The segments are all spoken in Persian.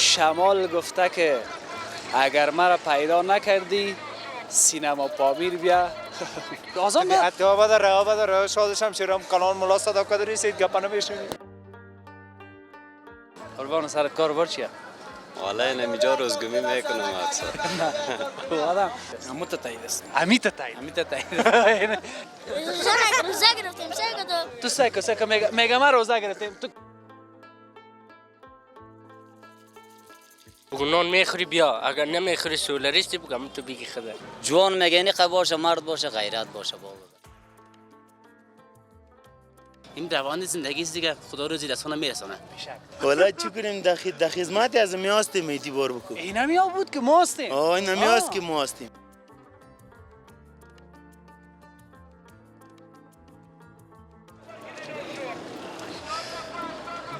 شمال گفته که اگر مرا پیدا نکردی سینما پامیر بیا. آزام بیا. اتیا بده شادشم شیرم کانال ملا صداقت رسید گپ نمیشنی. قربان سر کار چیه؟ والا اینجا روزگمی میکنم اکثر. آدم امیت تایید است. امیت تایید. روزه گرفتیم تو سکو میگه ما روزه گرفتیم. تو بگو نان میخوری بیا، اگر نمیخوری سولاریستی بگم تو بگی خدا. جوان میگه نقه باشه، مرد باشه، غیرت باشه بابا. این روان زندگی است دیگه، خدا روزی دستانه میرسونه. والا چی کنیم در خدمت از می هستیم ایتی بار بکن. اینا می بود که ما هستیم. اینا می هست که ما هستیم.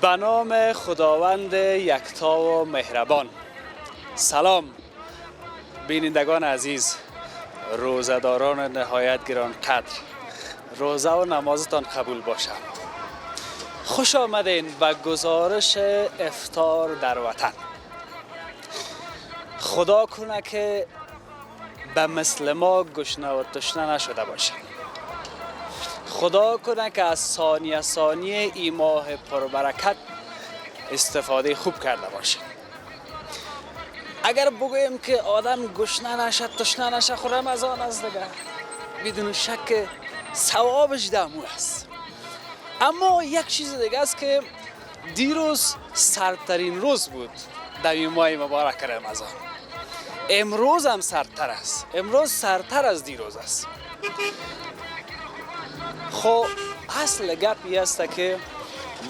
به نام خداوند یکتا و مهربان. سلام بینندگان عزیز، روزه‌داران نهایت گران قدر، روزه و نمازتان قبول باشد. خوش آمدین به گزارش افطار در وطن. خدا کنه که به مثل ما گشنه و تشنه نشده باشیم. خدا کنه که از ثانیه ثانیه این ماه پربرکت استفاده خوب کرده باشیم. اگر بگوییم که آدم گشنه نشه تشنه نشه خود رمضان است دیگه، بدون شک ثوابش دمو است. اما یک چیز دیگه است که دیروز سردترین روز بود در این ماه مبارک رمضان. امروز هم سردتر است. امروز سردتر از دیروز است. خب اصل گپی است که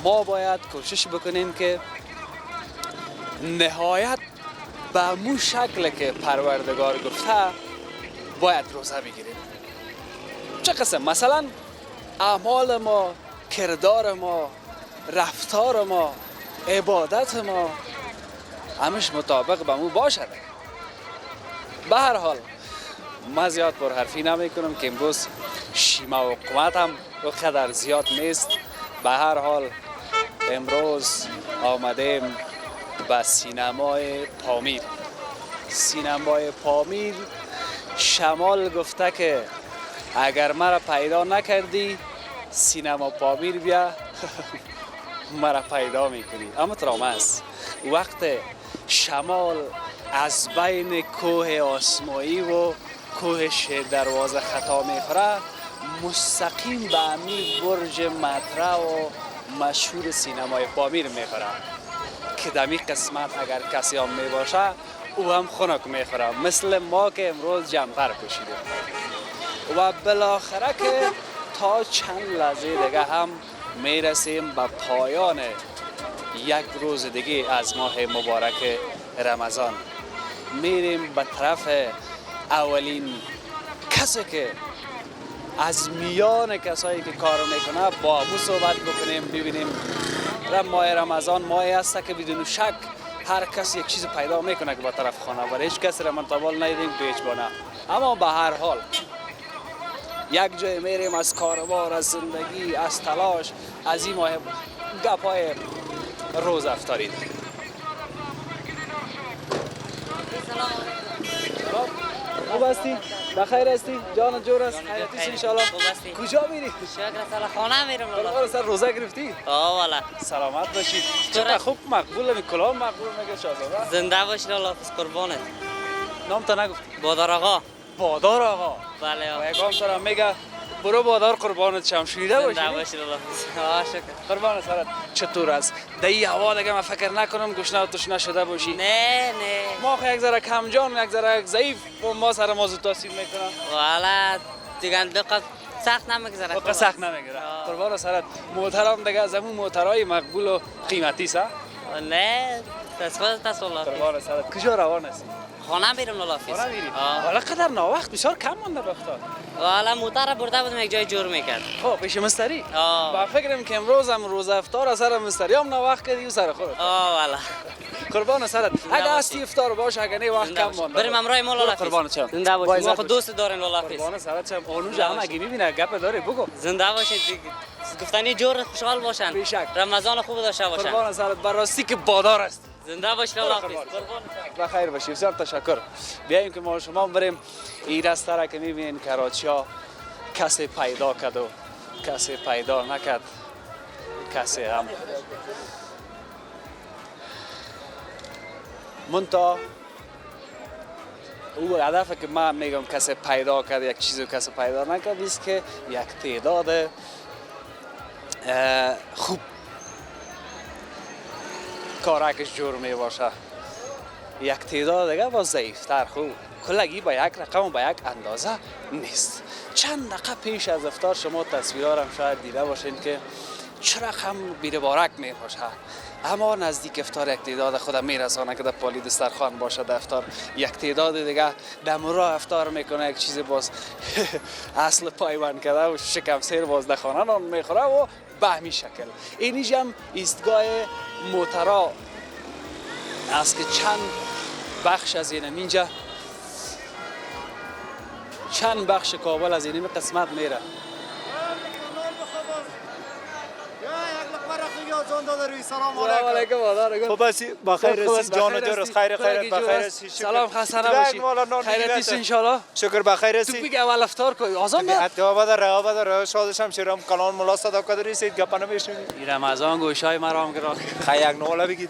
ما باید کوشش بکنیم که نهایت به مو شکل که پروردگار گفته باید روزه بگیریم. چه قسم؟ مثلا اعمال ما، کردار ما، رفتار ما، عبادت ما همش مطابق به مو باشه. به هر حال من زیاد پرحرفی نمی کنم که امروز شیما و قوت هم قدر زیاد نیست. به هر حال امروز آمدیم به سینمای پامیر. سینمای پامیر شمال گفته که اگر مرا پیدا نکردی سینما پامیر بیا. مرا پیدا میکنی. اما تراماس وقت شمال از بین کوه آسمایی و کوه دروازه خطا میخوره مستقیم به امیر برج مطرح و مشهور سینمای پامیر میخوره که دمی قسمت اگر کسی هم میباشه او هم خنک میخوره مثل ما که امروز جمپر پوشیدیم. و بالاخره که تا چند لحظه دیگه هم میرسیم به پایان یک روز دیگه از ماه مبارک رمضان. میریم به طرف اولین کسی که از میان کسایی که کار میکنه با او صحبت بکنیم، ببینیم ماه رمضان ماهی است که بدون شک هر کسی یک چیز پیدا میکنه که با طرف خانه بره. هیچ کسی را منتبال ندیدیم تو هیچ بانه. اما به هر حال یک جای میریم از کاروبار، از زندگی، از تلاش، از این ماه گپای روز افطاری. خوب هستی؟ بخیر هستی؟ جان جور است؟ خیرتیش انشالله؟ خوب هستی؟ کجا میری؟ شکر سال خانه میرم بالاخره سر روزه گرفتی؟ والا سلامت باشی. چقدر خوب مقبوله می کلام مقبول میگه شاهزاده. زنده باشی الله حافظ قربانت. نام تا نگفتی؟ بادار آقا. بادار آقا. بله آقا. پیغام سلام میگه برو بادار قربانت شم. شنیده باشی؟ زنده باشی الله حافظ. شکر. قربان سرت. چطور است؟ دی هوا دیگه من فکر نکنم گشنه و تشنه شده باشی. نه ما یک ذره کم جان، یک ذره ضعیف و ما سر ما زود تاثیر میکنه. والا دیگه دقت سخت نمیگذره. دقت سخت نمیگیره. قربان سرت. موترام دیگه از همون موترای مقبول و قیمتی است. نه تصفیه الله. قربان سرت. کجا روان هستی؟ خانه میرم الله حافظ. خانه میری؟ حالا قدر ناوقت بسیار کم مونده بختار. والا موتر برده بودم یک جای جور میکرد. خب پیش مستری؟ با فکرم که امروز هم روز افطار از سر مستری هم ناوقت کردی و سر خودت. والا قربان سرت. اگه هستی افطار باش، اگه نه وقت کم مونده. بریم امرای مول الله حافظ. قربان چم. زنده باشی. ما خود دوست داریم الله حافظ. قربان سرت چم. اونو جمع اگه میبینه گپ داره بگو. زنده باشید. گفتنی جور خوشحال باشن. بیشک. رمضان خوب داشته باشن. قربان سرت. براستی که بادار است. زنده باش الله بخیر باشید. بسیار تشکر. بیاییم که ما شما بریم این راسته را که میبینین کراچی ها کسی پیدا کرد و کسی پیدا نکرد، کسی هم منتها او هدف که من میگم کسی پیدا کرد یک چیزی کسی پیدا نکرد است که یک تعداد خوب کارکش جور می باشه، یک تعداد دیگه با ضعیفتر خوب، کلگی با یک رقم و با یک اندازه نیست. چند دقیقه پیش از افطار شما تصویرارم شاید دیده باشین که چرا هم بیره بارک می باشه، اما نزدیک افطار یک تعداد خودم میرسانه که در پالی دسترخوان باشه در افطار، یک تعداد دیگه در مراه افطار میکنه، یک چیز باز اصل پایبند کرده و شکم سیر باز در خانه نان میخوره و به همین شکل. اینیش هم ایستگاه موترا است که چند بخش از اینجا چند بخش کابل از این قسمت میره. سلام علیکم. خب بس بخیر رسید جان و درست خیر بخیر رسید. سلام خسته نباشید. خیرت ان شاء الله. شکر بخیر تو رسید. بگی اول افطار کو آزان ده. حتی بعد شادشم شیرم کانال ملا صدا کدر رسید گپانه میشونی. این رمضان گوشای مرام کرا. خیر یک نواله بگید.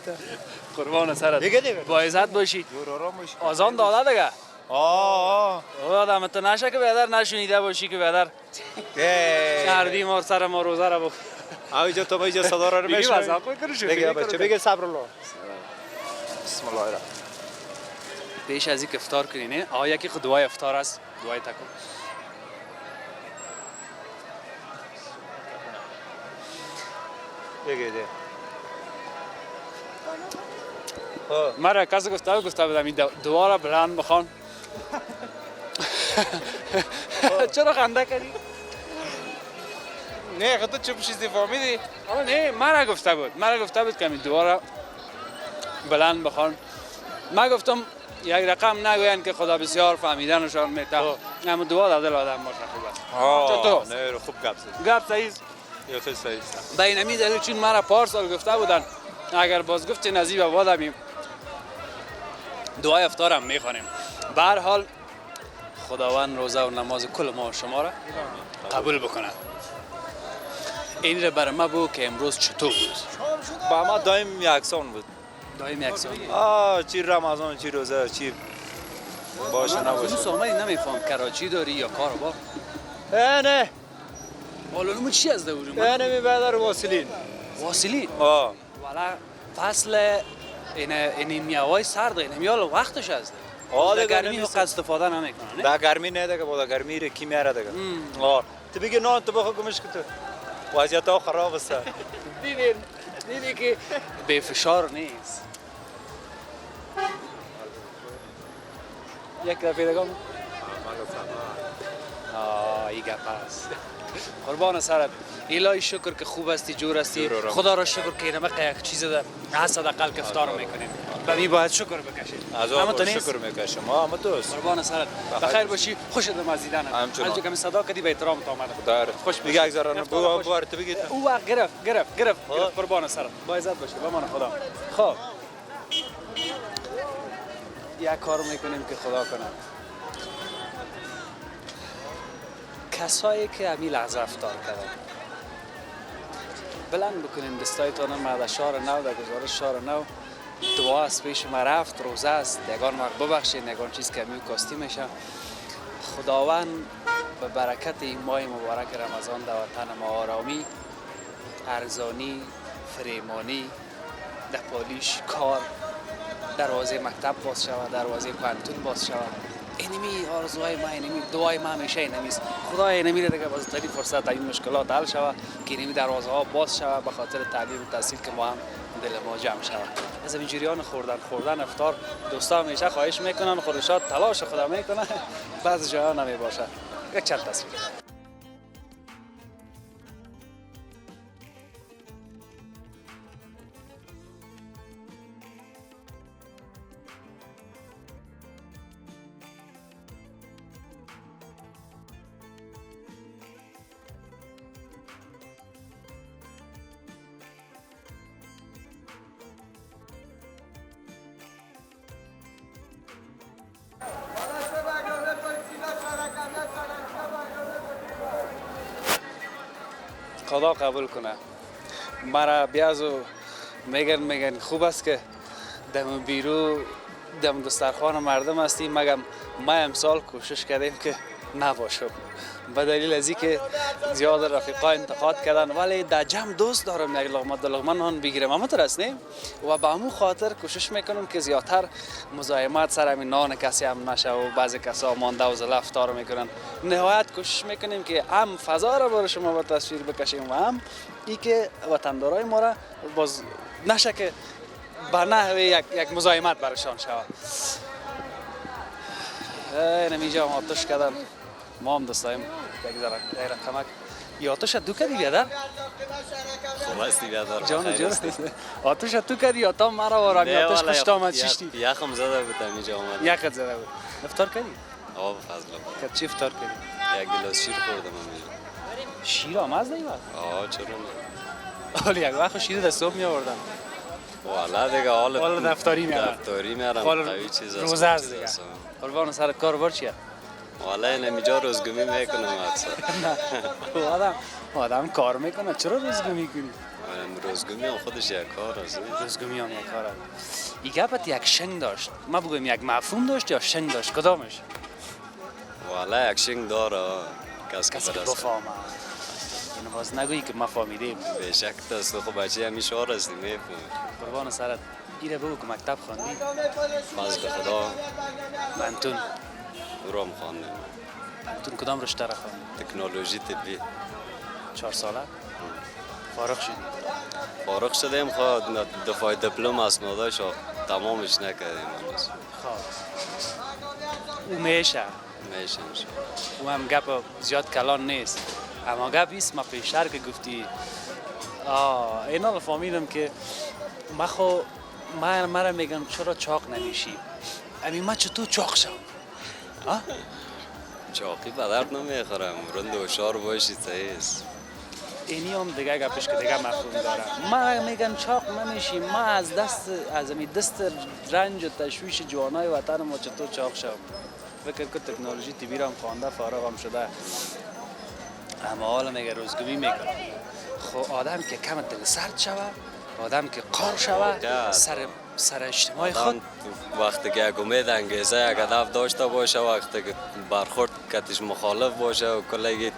قربان سرت. دیگه دیگه. با عزت باشی. آرام باشی. آزان داده دیگه. آه. آدم تو نشه که بیادر نشونیده باشی که بیادر شهردی ما سر ما روزه را بخ. آویجا تو باید صدا را بگی میشنوی. مزاق میکنی شو. بگی بچه بگی صبر الله. بسم الله الرحمن. پیش از اینکه افطار کنین یکی خود دعای افطار است، دعای تکو. بگی ده. مرا کسی گفته بودم این دعا را بلند بخوان. چرا خنده کردی؟ نه خدا چه چیزی فهمیدی؟ آه نه مرا گفته بود که این دعا را بلند بخوان. من گفتم یک رقم نگوین که خدا بسیار فهمیدنشان میته، اما دعا در دل آدم باشه خوب است. نه خوب گپ زدی. گپ صحیح. یا خیلی صحیح است. به این دلیل چون مرا پارسال گفته بودن اگر باز گفت نزیب آبادم دعای افطارم میخوانیم. به هر حال خداوند روزه و نماز کل ما و شما را قبول بکنه. این را برای ما بگو که امروز چطور بود؟ با ما دایم یکسان بود. دایم یکسان. چی رمضان چی روزه چی باشه نباشه. سامانی نمیفهم کراچی داری یا کاربار؟ نه حالا چی از ده بودیم؟ نمی بدر واصلین. واصلین؟ والا فصل این میوای سرد این میال وقتش است. در گرمی قد استفاده نمیکنه نه؟ در گرمی نه دیگه با گرمی ر کی میاره دیگه. تو بگی نان تو بخو گمش کت. وضعیت ها خراب است. دیدی که به فشار نیست. یک دفعه دیگه این گپ است. قربان سرت. الهی شکر که خوب هستی جور هستی. خدا را شکر که اینم یک چیز ده حسد اقل که افطار میکنیم. بمی باید شکر بکشید. از آن شکر میکشم. اما دوست. قربان سرت. بخیر باشی. خوش دم از دیدنت. از جو کمی صدا کردی به احترام تو آمدم. خوش میگه یک ذره بوار تو بگید. او گرفت قربان سرت. با عزت باشی. بمان خدا. خب یک کار میکنیم که خدا کنه. کسایی که همی لحظه افطار کردن بلند بکنین دستایتان ما در شهر نو، در گزارش شهر نو دعا است پیش ما رفت، روزه است، یگان وقت ببخشید، یگان چیز که همی کاستی میشه. خداوند به برکت این ماه مبارک رمضان در وطن ما آرامی، ارزانی، فریمانی، در پالیش کار، دروازه مکتب باز شود، دروازه پانتون باز شود. اینمی آرزوهای ما، اینمی دعای ما همیشه اینمیست. خدا اینمی دیگه باز تری فرصت این مشکلات حل شود که اینمی دروازه ها باز شود به خاطر تعلیم و تحصیل که ما هم دل ما جمع شود. از این جریان خوردن افطار دوستا همیشه خواهش میکنن، خودشات تلاش خدا میکنه، بعضی جاها نمی باشه. یک چند تصویر خدا قبول کنه. مرا بیازو میگن خوب است که دم بیرو دم دسترخوان مردم هستیم، مگم ما امسال کوشش کردیم که نباشم به دلیل از که زیاد رفیقا انتقاد کردن، ولی در جمع دوست دارم یک لقمه دو لقمه نان بگیرم، اما ترسنیم و به همون خاطر کوشش میکنم که زیادتر مزاحمت سر همین نان کسی هم نشه و بعضی کسا مانده و زله افطار میکنن. نهایت کوشش میکنیم که هم فضا را برای شما به تصویر بکشیم و هم ای که وطندارای ما را باز نشه که به نحوه یک مزاحمت برشان شود. نمیجا هم آتش کردن، ما هم دستایم یک ذره غیر کمک. یا آتش دو کردی بیادر؟ خوب است بیادر. جان آتش تو کردی یا تا مرا وارم یا آتش کشت آمد ششتی؟ یخم زده بود اینجا آمد. یخت زده بود. افطار کردی؟ آب فضل. که چی افطار کردی؟ یک گلاس شیر خوردم اینجا. شیر آماز نیومد؟ چرا نه؟ حالا یک وقت شیر دستوب می آوردم. والا دیگه حالا دفتری میارم. دفتری میارم. قوی چیز روزه است دیگه. قربان سر کار چیه؟ والا اینجا روزگمی میکنم اکثر. نه. آدم کار میکنه، چرا روزگمی کنی؟ روزگمی هم خودش یک کار است. روزگمی هم یک کار است. این گپت یک شنگ داشت. ما بگویم یک مفهوم داشت یا شنگ داشت، کدامش؟ والا یک شنگ داره. کسی که بفهمه. اینو باز نگویی که ما فهمیدیم. بیشک دست خب بچه همیشه ها رستی میفهمی. قربان سرت. ایره بگو که مکتب خواندی؟ فضل خدا. منتون. او را هم خواندیم. منتون کدام رشته را خواندی؟ تکنولوژی طبی. 4 ساله؟ فارغ شدی؟ فارغ شدیم خواهد دفعه دیپلم اسنادش تمامش نکردیم هنوز. خب او میشه او هم گپ زیاد کلان نیست، اما گپ ایست ما پیشتر که گفتی اینا رو فهمیدم که مرا میگن چرا چاق نمیشی، امی ما چطور چاق شم؟ چاقی به درد نمیخورم، رند و شار باشی صحیح است. اینی هم دیگه گپش که دیگه مفهوم داره. ما میگن چاق نمیشی، ما از دست رنج و تشویش جوانای وطن ما چطور چاق شم؟ فکر که تکنولوژی طبی را هم خوانده فارغ هم شده، اما حالا میگه روزگمی میکنه. خب آدم که کم دل سرد شوه، آدم که قار شوه سر اجتماع خود، وقتی که یک امید انگیزه یک هدف داشته باشه، وقتی که برخورد کتش مخالف باشه و کلگی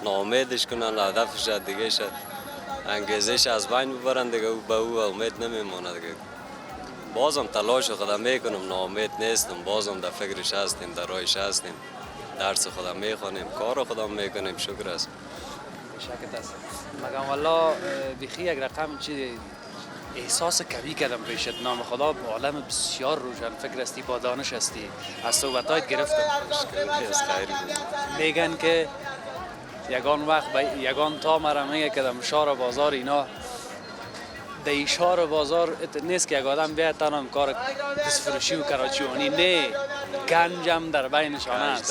ناامیدش کنن، هدفش دیگه شد انگیزش از بین ببرن دیگه، او به او امید نمیمونه دیگه. بازم تلاش خودم میکنم، ناامید نیستم، بازم در فکرش هستیم، در راهش هستیم، درس خودم میخوانیم، کار خودم میکنیم، شکر است. شکر است. مگم والله بخی یک رقم چی احساس کمی کردم پیشت، نام خدا عالم بسیار روشن فکر استی، با دانش استی، از صحبتایت گرفتم. میگن که یگان وقت یگان تا مرا میگه کدم شار بازار اینا در شار بازار نیست که یک آدم بیاید تنم کار دستفروشی و کراچیوانی، نه گنجم در بینشان است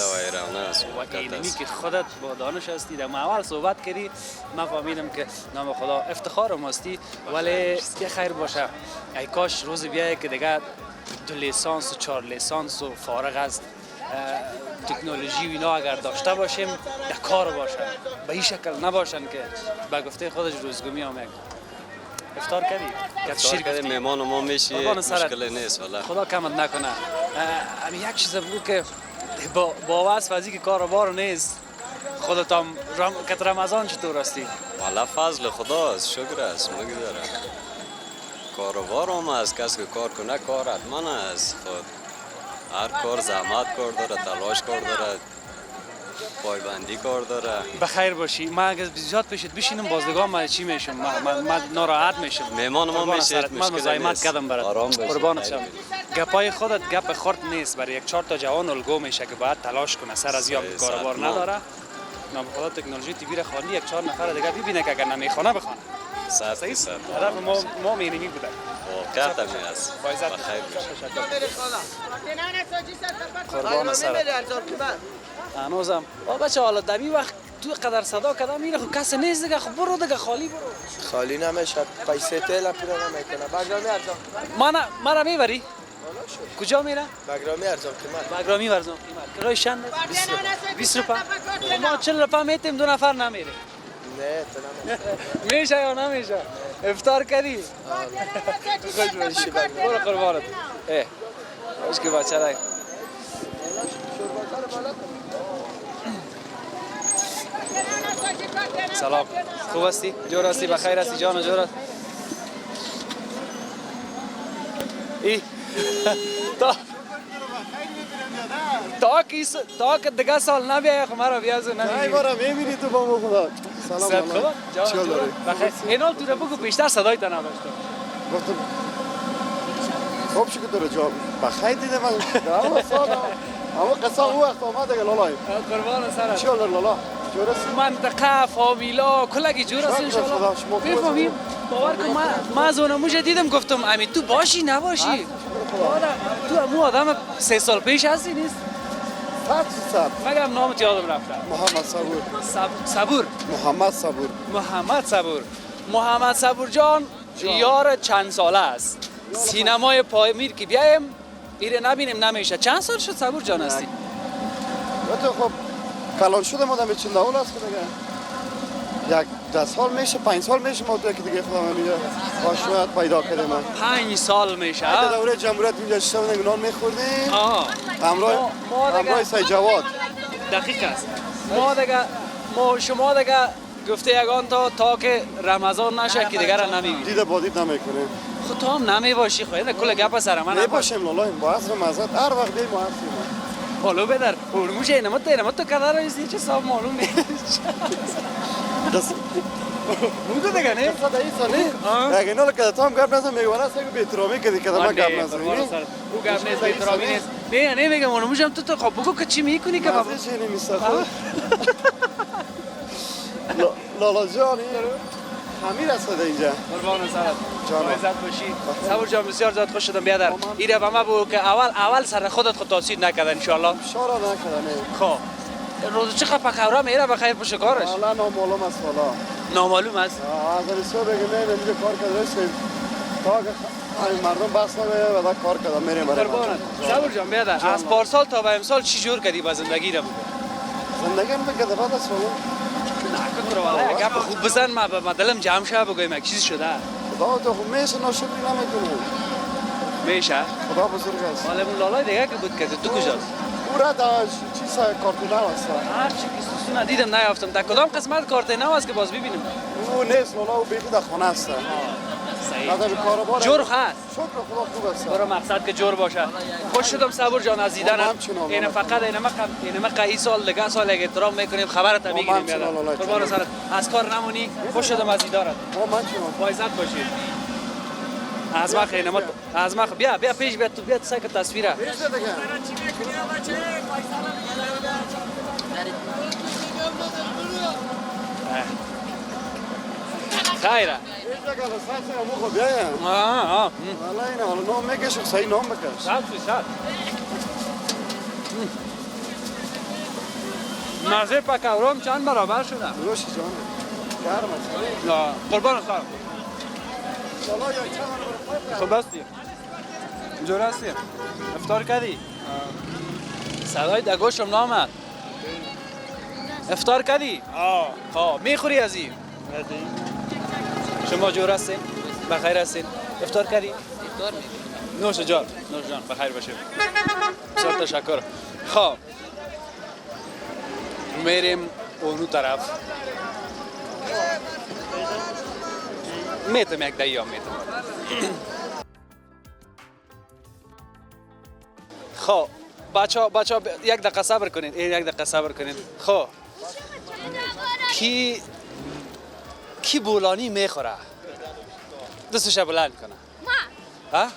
و اینمی که خودت با دانش هستی. در اول صحبت کردی من فهمیدم که نام خدا افتخارم هستی، ولی یه خیر باشه ای کاش روز بیایی که دیگه 2 لیسانس و 4 لیسانس و فارغ از تکنولوژی و اینا اگر داشته باشیم در کار باشه، به این شکل نباشن که به گفته خودش روزگمی هم افطار کردی؟ افطار کردی میمان ما میشی، مشکل نیست والا. خدا کمت نکنه. امی یک چیز بگو که با وصف از که کار بار نیست، خودت هم کت رمضان چطور هستی؟ والا فضل خداست، شکر است، مگذاره کاروبار هم از کس که کار کنه کار حتما است. خود هر کار زحمت کار داره، تلاش کار داره، پایبندی کار داره. بخیر باشی. من اگه زیاد پیشت بشینم بازدگان من چی میشم؟ من ناراحت میشم. میمان ما میشید، من مزاحمت کردم برات. قربانت شم. گپای خودت گپ خرد نیست، برای یک 4 تا جوان الگو میشه که باید تلاش کنه، سر از یاب کاروبار نداره. نام خدا تکنولوژی تیوی را خواندی، یک 4 نفر دیگه ببینه که اگر نمیخونه بخونه. صحیح. هدف ما مینیمی بوده. واقعا می است. بخیر قربان سر. هنوزم بچه حالا دمی وقت تو قدر صدا کردم میره خب کسی نیست دیگه، خب برو دیگه، خالی برو. خالی نمیشه، پیسه تیل پورا نمیکنه. بگرامی ارزان. مرا میبری؟ کجا میره؟ بگرامی ارزان قیمت. بگرامی ارزان قیمت. کرایه چند؟ 20 روپا. ما 40 روپا میتیم 2 نفر نمیره. نه تو میشه یا نمیشه؟ افطار کردی؟ خوش باشی برو قربانت. خوش که بچه رای. سلام، خوب هستی؟ جور هستی؟ بخیر هستی جان جور هستی؟ ای تا که دیگه سال نبیایی خب مرا بیازو نمیگیری. بارا میبینی تو با ما خدا. سلام علیکم. چیکار داری؟ بخیر. اینال تو رو بگو بیشتر صدای تا نداشتم. گفتم خوب شو که تو رو جواب بخیر دیده من. اما سال اما قصه او وقت آمد دیگه لالا. قربان سرت. چی حال لالا؟ جور است؟ منطقه فامیلا کلگی جور است ان شاء الله. بفهمیم. باور کن من از اون موجه دیدم گفتم امید تو باشی نباشی. تو مو آدم 3 سال پیش هستی نیست؟ 100%. مگم نامت یادم رفته. محمد صبور. صبور. محمد صبور. محمد صبور. محمد صبور جان یار چند ساله است. سینمای پایمیر که بیایم ایره نبینیم نمیشه. چند سال شد صبور جان هستی؟ تو خب کلان شده مادم چند داول است دیگه. یک 10 سال میشه 5 سال میشه ما تو که دیگه خودم میگه آشنایت پیدا کردم من 5 سال میشه در دوره جمهوریت اینجا شب نان میخوردیم همراه سید جواد دقیق است ما شما دیگه گفته یگان تا که رمضان نشه که دیگه را نمیبینیم دیده بادید نمیکنیم خود تو هم نمیباشی خواهید کل گپ سر من نباشیم لالا با عصر مزد هر وقت بیم ما هستیم حالا بدر اونموش اینما تو کدر رایستی چه صاحب معلوم نیست بودو دیگه نه؟ صدا ایسا نه؟ اگه اینا که تو هم گپ نزن میگوانه است که بیترامی که دیگه من گپ نزن او گپ نیست بیترامی نیست نه میگم اونموشم تو خب بگو که چی میکنی که بابا چی نمیسته خود لالا جانی خمیر است اینجا قربان سرت جان عزت باشی صبور جان بسیار زیاد خوش شدم بیادر ایره به ما بگو که اول سر خودت خود تاثیر نکردن ان شاء الله نکردن خب روز چه خبر میره بخیر پشت کارش والا نامعلوم است والا نامعلوم است از رسو بگه نه اینجا کار کرده رسید تا مردم بس نمیه و کار کرده میریم برای قربانت صبور جان بیادر از پارسال تا به امسال چی جور کردی با زندگی رو زندگی هم بگه بعد است والا نکنه والا گپ خوب بزن ما دلم جمع شه بگویم یک چیزی شده خدا تو خوب میشه ناشکری نمیکنه میشه خدا بزرگ است حالا اون لالا دیگه که بود که تو کجاست او را داشت چیز کارتون است هر چی که سوسو ندیدم نیافتم در کدام قسمت کارت نو است که باز ببینیم او نیست لالا او بیخی در خانه است جور هست شکر خدا خوب است برای مقصد که جور باشه خوش شدم صبور جان از دیدنت این فقط اینما قایی سال دیگه سال اگه احترام میکنیم خبرت هم میگیریم قربان سرت از کار نمونی خوش شدم از دیدارت با عزت باشید از ما خیلی از ما بیا پیش بیا تو بیا تو سایه تصویره خیره والا اینه حالا نام میکش و صحیح نام بکش شد نازه پکورم چند برابر شده روشی جانه گرم است قربان خواهم خوب هستی؟ جور هستی؟ افطار کردی؟ صدای دگوشم نامد افطار کردی؟ خب میخوری از این؟ شما جور هستین؟ بخیر هستین؟ افطار کردی؟ افطار میکنم نوش جان بخیر باشیم بسیار تشکر خب میریم اونو طرف میتم یک دیام میتم خب بچه یک دقیقه صبر کنید یک دقیقه صبر کنید خب کی بولانی میخوره دستش بلند کنه ها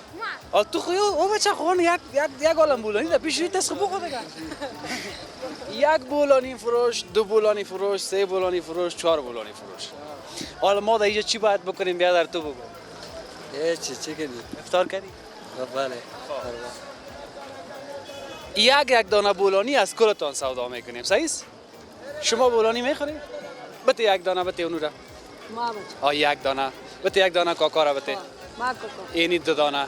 آل تو خوی او بچه خون یک عالم بولانی در پیش روی دست خوب بخور دیگه یک بولانی فروش دو بولانی فروش سه بولانی فروش 4 بولانی فروش حالا ما در اینجا چی باید بکنیم بیا در تو بگو چی کردی؟ افطار کردی؟ بله یک دانه بولانی از کلتان سودا میکنیم صحیح است؟ شما بولانی میخورید؟ بده یک دانه بده اونو را یک دانه بده یک دانه کاکا را بده اینی 2 دانه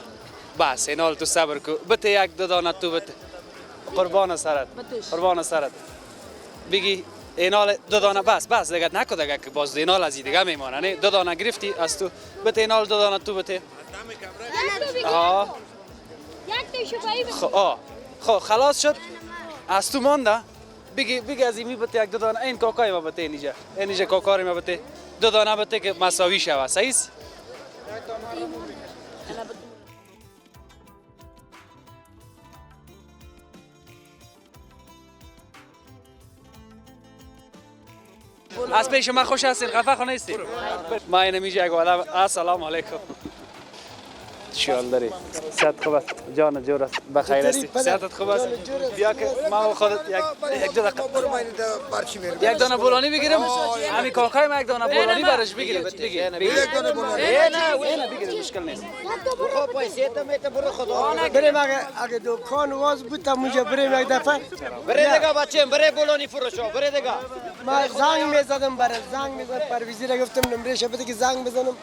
بس این حال تو صبر کو بده یک 2 دانه تو بده قربان سرت بگی اینال دو دانه بس دیگه نکو دیگه که باز اینال از دیگه میمانه نه دو دانه گرفتی از تو بته اینال دو دانه تو بته آه خب خلاص شد از تو مانده بگی از این بته یک دو دانه این کاکای ما بته اینجا کاکاری ما بته دو دانه بته که مساوی شوه صحیح است از پیش ما خوش هستین خفه خو نیستی ما این میشه یک والا السلام علیکم چیال داری صحت خوب است جان جور است بخیر هستی صحتت خوب است بیا که ما خودت یک دو دقیقه یک دانه بولانی بگیرم همین کاکای ما یک دانه بولانی برش بگیریم بگی یک دانه بولانی نه بگیریم مشکل نیست بریم اگه دکان واز بود اونجا بریم یک دفعه بره دیگه بچه بره بولانی فروشو بره دیگه ما زنگ میزدم برای زنگ میزدم پرویزی را گفتم نمرش بده که زنگ بزنم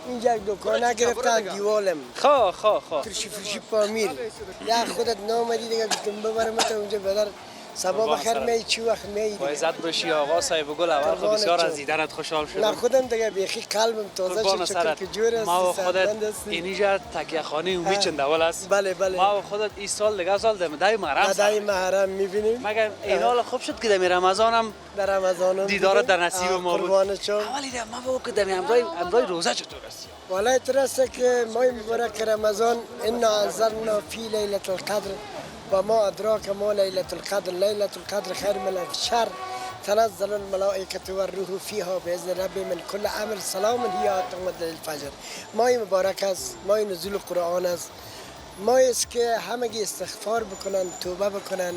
اینجا یک دکانه گرفتن دیوالم خو ترشی فرشی پامیر یا خودت نامدی دیگه گفتم ببرم تا اونجا بدر سبا بخیر می چی وقت می با عزت باشی آقا صاحب گل اول خود بسیار از دیدنت خوشحال شدم نه خودم دیگه بیخی قلبم تازه شد چون که جور است ما و خودت اینجا تکیه خانه امید چندول است بله ما و خودت این سال دیگه سال دای محرم دای محرم میبینیم مگر این حال خوب شد که در رمضان هم در رمضان دیدار در نصیب ما بود قربان شم اولی ما با که در امروز روزه چطور است والله ترسه که ماه مبارک رمضان انا انزلنا فی لیلة القدر و ما ادراک ما لیلة القدر لیلة القدر خیر من الف شهر تنزل الملائکة و الروح فیها باذن رب من کل امر سلام هی حتی مطلع الفجر ماه مبارک است ماه نزول قرآن است ماه است که همگی استغفار بکنن توبه بکنن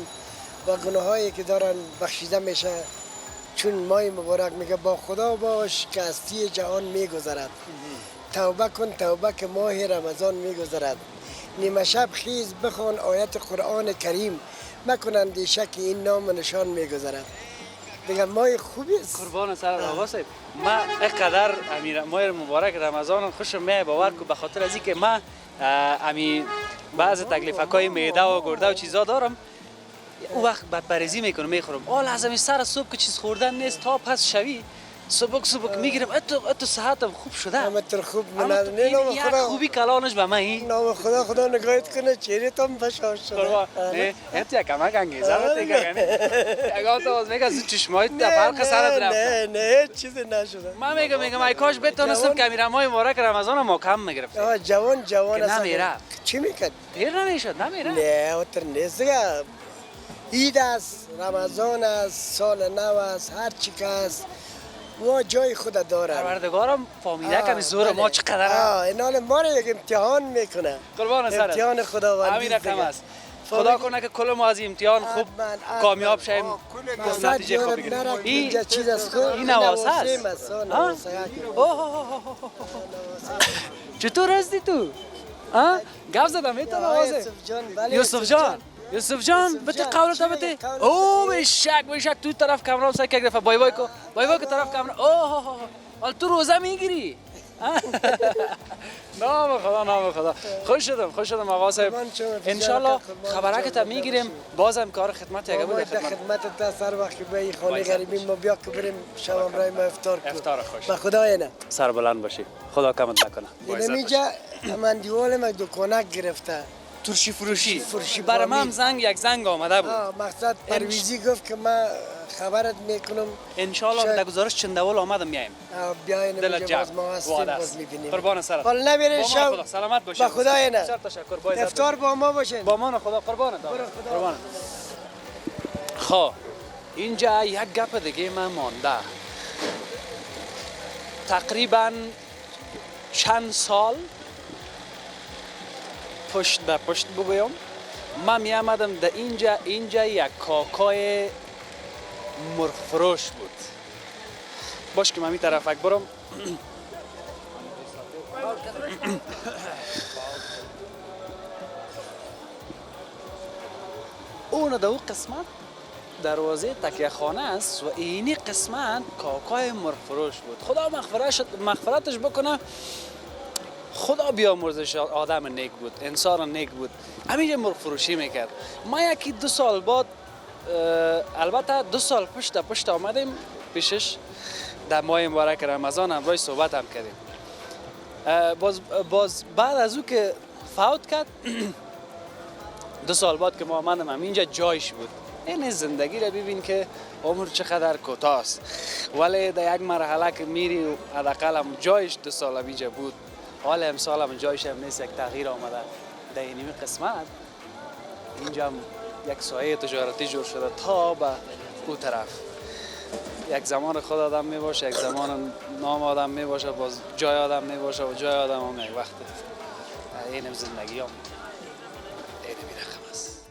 و گناهایی که دارن بخشیده میشه چون ماه مبارک میگه با خدا باش که هستی جهان میگذرد توبه کن توبه که ماه رمضان میگذرد نیمه شب خیز بخوان آیت قرآن کریم مکنند شک این نام نشان میگذرد دیگه ماه خوبی است قربان سر آقا صاحب ما اینقدر ماه مبارک رمضان خوشم میاد باور کو به خاطر از اینکه ما امی بعض تکلیفای معده و گرده و چیزا دارم اون وقت بدپرهیزی میکنم میخورم حال از همین سر صبح که چیز خوردن نیست تا پس شوی صبح میگیرم اتو صحتم خوب شده همتر خوب نه نام خدا خوبی کلانش به من این نام خدا نگاهت کنه چهره تام بشار شده نه انت یک کمک انگیزه بده که اگه تو از میگه چشمای فرق سرت رفت نه چیزی نشده من میگم ای کاش بتونستم کامیرامای مبارک رمضان ما کم میگرفت جوان است نمیره چی میکرد دیر نمیشد نمیره نه اوتر نیست دیگه عید است رمضان است سال نو است هر چی که است و جای خود داره پروردگارم فهمیده که زور ما چقدر اینال ما رو یک امتحان میکنه قربان سرت امتحان خداوندی همین رقم است خدا کنه که کل ما از امتحان خوب کامیاب شیم نتیجه خوب بگیریم این چیز است این نواسه است چطور هستی تو گفت زدم ایتا نوازه یوسف جان بده قولت بده او بشک تو طرف کامرا سعی یک دفعه بای کو طرف کامرا اوه حال تو روزه میگیری نام خدا خوش شدم آقا صاحب ان شاء الله خبرک تا میگیریم بازم کار خدمت یک بود خدمت تا سر وقت به خانه غریبی ما بیا که بریم شام برای ما افطار خوش به خدای نه سر بلند باشی خدا کمت نکنه اینجا من دیوالم یک دکانک گرفته ترشی فروشی برای من یک زنگ آمده بود مقصد پرویزی گفت که من خبرت میکنم ان شاء الله در گزارش چندول آمدم میایم بیاین اینجا باز ما هستیم باز میبینیم قربان سرت حالا نمیرین شب سلامت باشید با خدای نه تشکر با افطار با ما باشین با ما خدا قربان خب اینجا یک گپ دیگه من مانده تقریبا چند سال پشت به پشت بگویم من می آمدم در اینجا یک کاکای مرغ فروش بود باش که من می طرف برم اون در اون قسمت دروازه تکیه خانه است و اینی قسمت کاکای مرغ فروش بود خدا مغفرتش بکنه خدا بیامرزش آدم نیک بود انسان نیک بود همینجا مرغ فروشی میکرد ما یکی 2 سال بعد البته 2 سال پشت آمدیم پیشش در ماه مبارک رمضان امروز صحبت هم کردیم. باز بعد از او که فوت کرد 2 سال بعد که ما آمدم اینجا جایش بود. این زندگی را ببین که عمر چقدر کوتاه است، ولی در یک مرحله که میری حداقل هم جایش 2 سال اینجا بود. حالا امسال هم جایش هم نیست، یک تغییر آمده در این قسمت. اینجا هم یک سایه تجارتی جور شده تا به او طرف. یک زمان خود آدم می باشه، یک زمان نام آدم می باشه، باز جای آدم می باشه و جای آدم هم یک وقت این زندگی هم این می رقم است.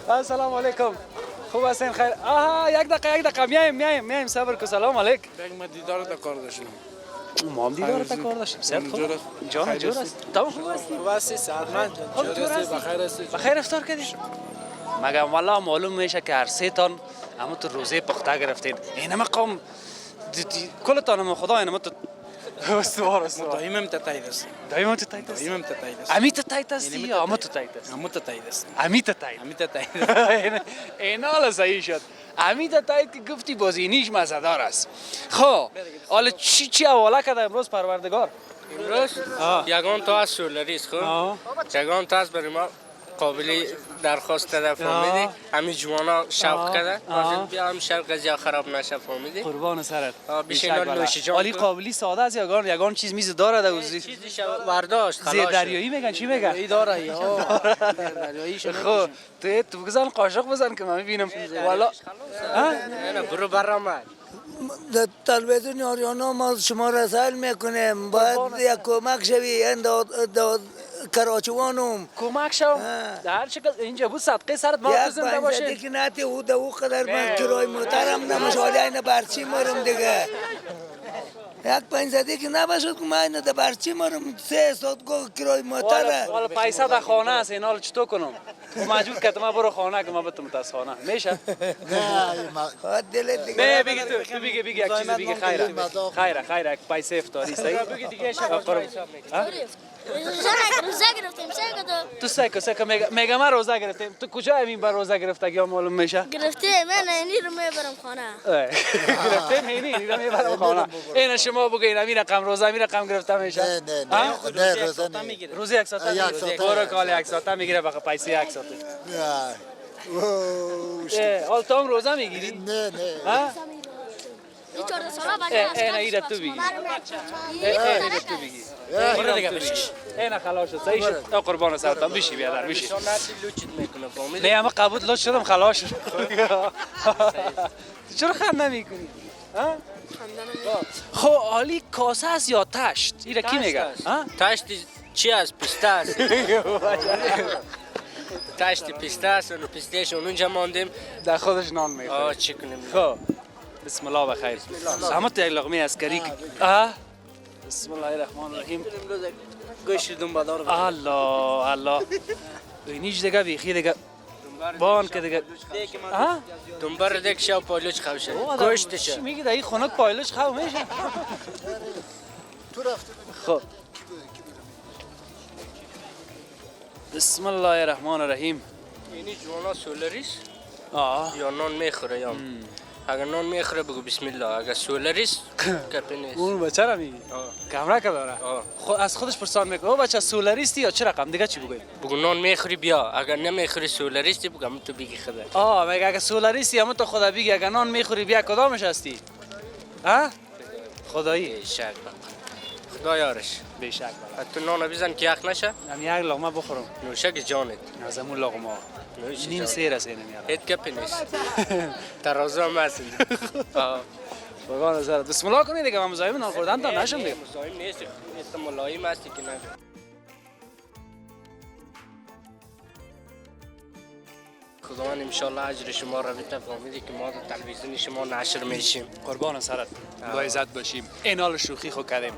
السلام علیکم. خوب هستین؟ خیر. آها یک دقیقه میایم صبر کو. سلام علیک. یک ما دیدار تا کار داشتم. ما هم دیدار تا کار داشتیم. صحت خوب؟ جان جور است. تمام خوب هستی؟ خوب هستی؟ سلامت. خوب جور هستی؟ بخیر هستی؟ بخیر افطار کردی؟ مگم والله معلوم میشه که هر 3 تان همون تو روزه پخته گرفتین. این مقام کلتان ما خدا اینم تو استوار دائما تتایید است. دائما تتایید است. دائما تتایید است. امی تتایید است یا اما تتایید است؟ اما تتایید است. امی تتایید. این حالا صحیح شد. امی تتایید که گفتی بازی نیش مزدار است. خب حالا چی حواله کرده امروز پروردگار؟ امروز یگان تا از سولاریست خب یگان تا از برای ما قابلی درخواست داده فهمیدی همین جوانا شوق کرده بیا هم شهر قضیه خراب نشه فهمیدی قربان سرت بیشین نوشی جان علی قابلی ساده است یگان چیز میز داره در چیزش برداشت خلاص زیر دریایی میگن چی میگن ای داره یا دریاییش خب تو بزن قاشق بزن که من میبینم والا نه برو برام در تلویزیون آریانا ما شما رسائل میکنیم باید یک کمک شوی این کراچوانم کمک شو در هر شکل اینجا بود صدقه سرت ما زنده باشه یک نتی او قدر من کرای موترم نمیشه حالا این برچی مارم دیگه یک 500 که نباشد که من این در برچی مارم 3 ساعت گو کرای موتره والا پیسه در خانه است این حال چطور کنم مجبور کردم من برو خانه که من بتم از خانه میشه نه دلت دیگه بگی تو بگی یک چیز بگی خیره پیسه افطاری صحیح بگی دیگه روزه گرفتیم تو سکو میگه من روزه گرفتیم تو کجا همین بر روزه گرفتگی ها معلوم میشه گرفتیم من اینی رو میبرم خانه گرفتیم اینی رو میبرم خانه این شما بگین همین رقم روزه همین رقم گرفته میشه نه روزه نمیگیره روزه 1 ساعته برو کال 1 ساعته میگیره بخاطر پیسه 1 ساعته حال تو هم روزه میگیری نه این 14 ساله بچه نه ایره تو بگی ایره تو بگی برو دیگه بشیش اینا خلاص شد صحیح شد قربان سرتان بشی بیادر بشی نه اما قبول لوچ شدم خلاص شد چرا خنده میکنی خب عالی کاسه است یا تشت ایره کی میگه تشت چی است پسته است تشت پسته است اون پستهش اونجا ماندیم در خودش نان میخوره چی کنیم خب بسم الله بخیر اما تو یک لقمه عسکری بسم الله الرحمن الرحیم گوشت دنبالدار الله اینیش دیگه بیخی دیگه بان که دیگه دنبال دیگه شو پایلوچ خوشه گوشتشه چی میگی در این خونک پایلوچ خو میشه خب بسم الله الرحمن الرحیم اینی جوانا سولاریست یا نان میخوره یا اگر نان میخوره بگو بسم الله اگر سولاریست کپی نیست اون بچه را میگی کمره که داره از خودش پرسان میکنه او بچه سولاریستی یا چه رقم دیگه چی بگویم بگو نان میخوری بیا اگر نمیخوری سولاریستی بگو همون تو بگی خدا میگه اگر سولاریستی همون تو خدا بگی اگر نان میخوری بیا کدامش هستی خدایی شک خدا یارش بیشک تو نان بزن که یخ نشه هم یک لقمه بخورم نوشک جانت از همون لقمه نیم سیر است اینم یارم هیت کپی نیست ترازو هم هست بگان نظرت بسم الله کنی دیگه من مزاحم نان خوردن تا نشم دیگه مزاحم نیست ملایم هستی که نه خداوند انشالله اجر شما رو بده فهمیدی که ما در تلویزیون شما نشر میشیم قربان سرت با عزت باشیم این حال شوخی خو کردیم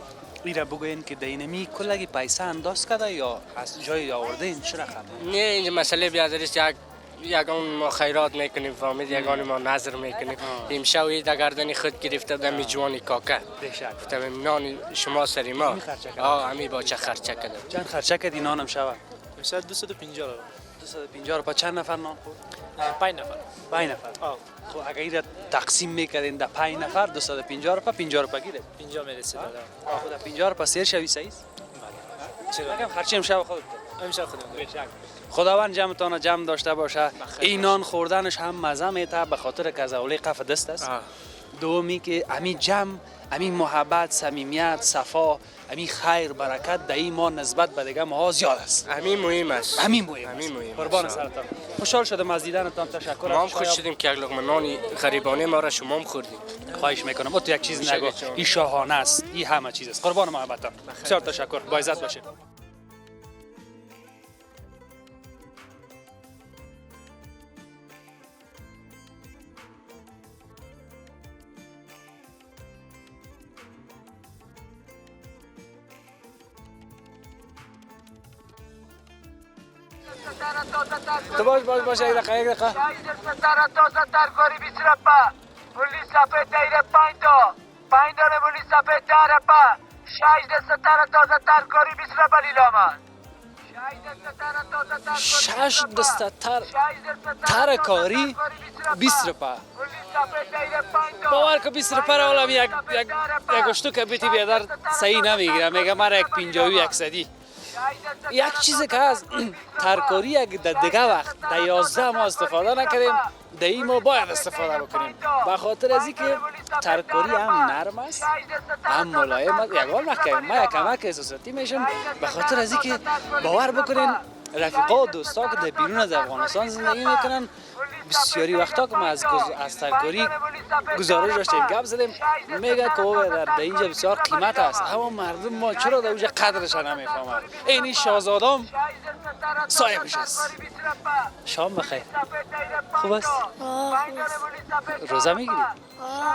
ایره بگوین که دینمی کلگی پیسه انداز کرده یا از جای آورده این چه رقم نه اینجا مسئله بیادریست یک یگان ما خیرات میکنیم فهمید، یگان ما نظر میکنیم. امشب این در گردن خود گرفته بودم می جوانی کاکه. گفتم نان شما سری ما. امی با چه خرچه کردم. چند خرچه کردی نانم شود؟ امشب 250 رو. 250 رو. چند نفر نان خورد؟ 5 نفر. 5 نفر. خب اگر این تقسیم میکردین در 5 نفر 250 رو 50 رو گیره. 50 میرسه دادا. خود 50 رو سیر شوی صحیح. چرا؟ میگم خرچه امشب خودت. امشب خودم. خداوند جمعتان جمع داشته باشه. این نان خوردنش هم مزه میته به خاطر که از اولی قف دست است. دومی که امی جمع، امی محبت، صمیمیت، صفا، امی خیر، برکت در این ما نسبت به دیگه ما زیاد است. امی مهم است. امی مهم. قربان سرتان. خوشحال شدم از دیدنتان. تشکر. ما هم خوش شدیم که یک لقمه نان غریبانه ما را شما هم خوردیم. خواهش میکنم. تو یک چیز نگو. این شاهانه است. این همه چیز است. قربان محبتتان. بسیار تشکر. با عزت باشید. تو باش یک دقیقه تازه ترکاری 20 رپا بولی سفید دایره 5 تا 5 دانه بولی سفید 10 رپا 6 دسته تازه ترکاری 20 رپا لیلامان 6 دسته ترکاری 20 رپا باور که 20 رپا را حالا یک اشتو که بیتی بیادر صحیح نمیگیرم. میگه مرا یک 50 100. یک چیزی که از ترکاری یک دیگه وقت در 11 ما استفاده نکردیم، در این ما باید استفاده بکنیم. به خاطر از اینکه ترکاری هم نرم است هم ملایم است. یکان ما یک کمک احساساتی میشم به خاطر از اینکه باور بکنین رفیقا و دوستا که در بیرون از افغانستان زندگی میکنن بسیاری وقتا که ما از ترکاری گزارش داشتیم گپ زدیم میگه که در اینجا بسیار قیمت است اما مردم ما چرا در اونجا قدرش نمیفهمند. اینی شاهزادام صاحبش است. شام بخیر. خوب است؟ روزه میگیری؟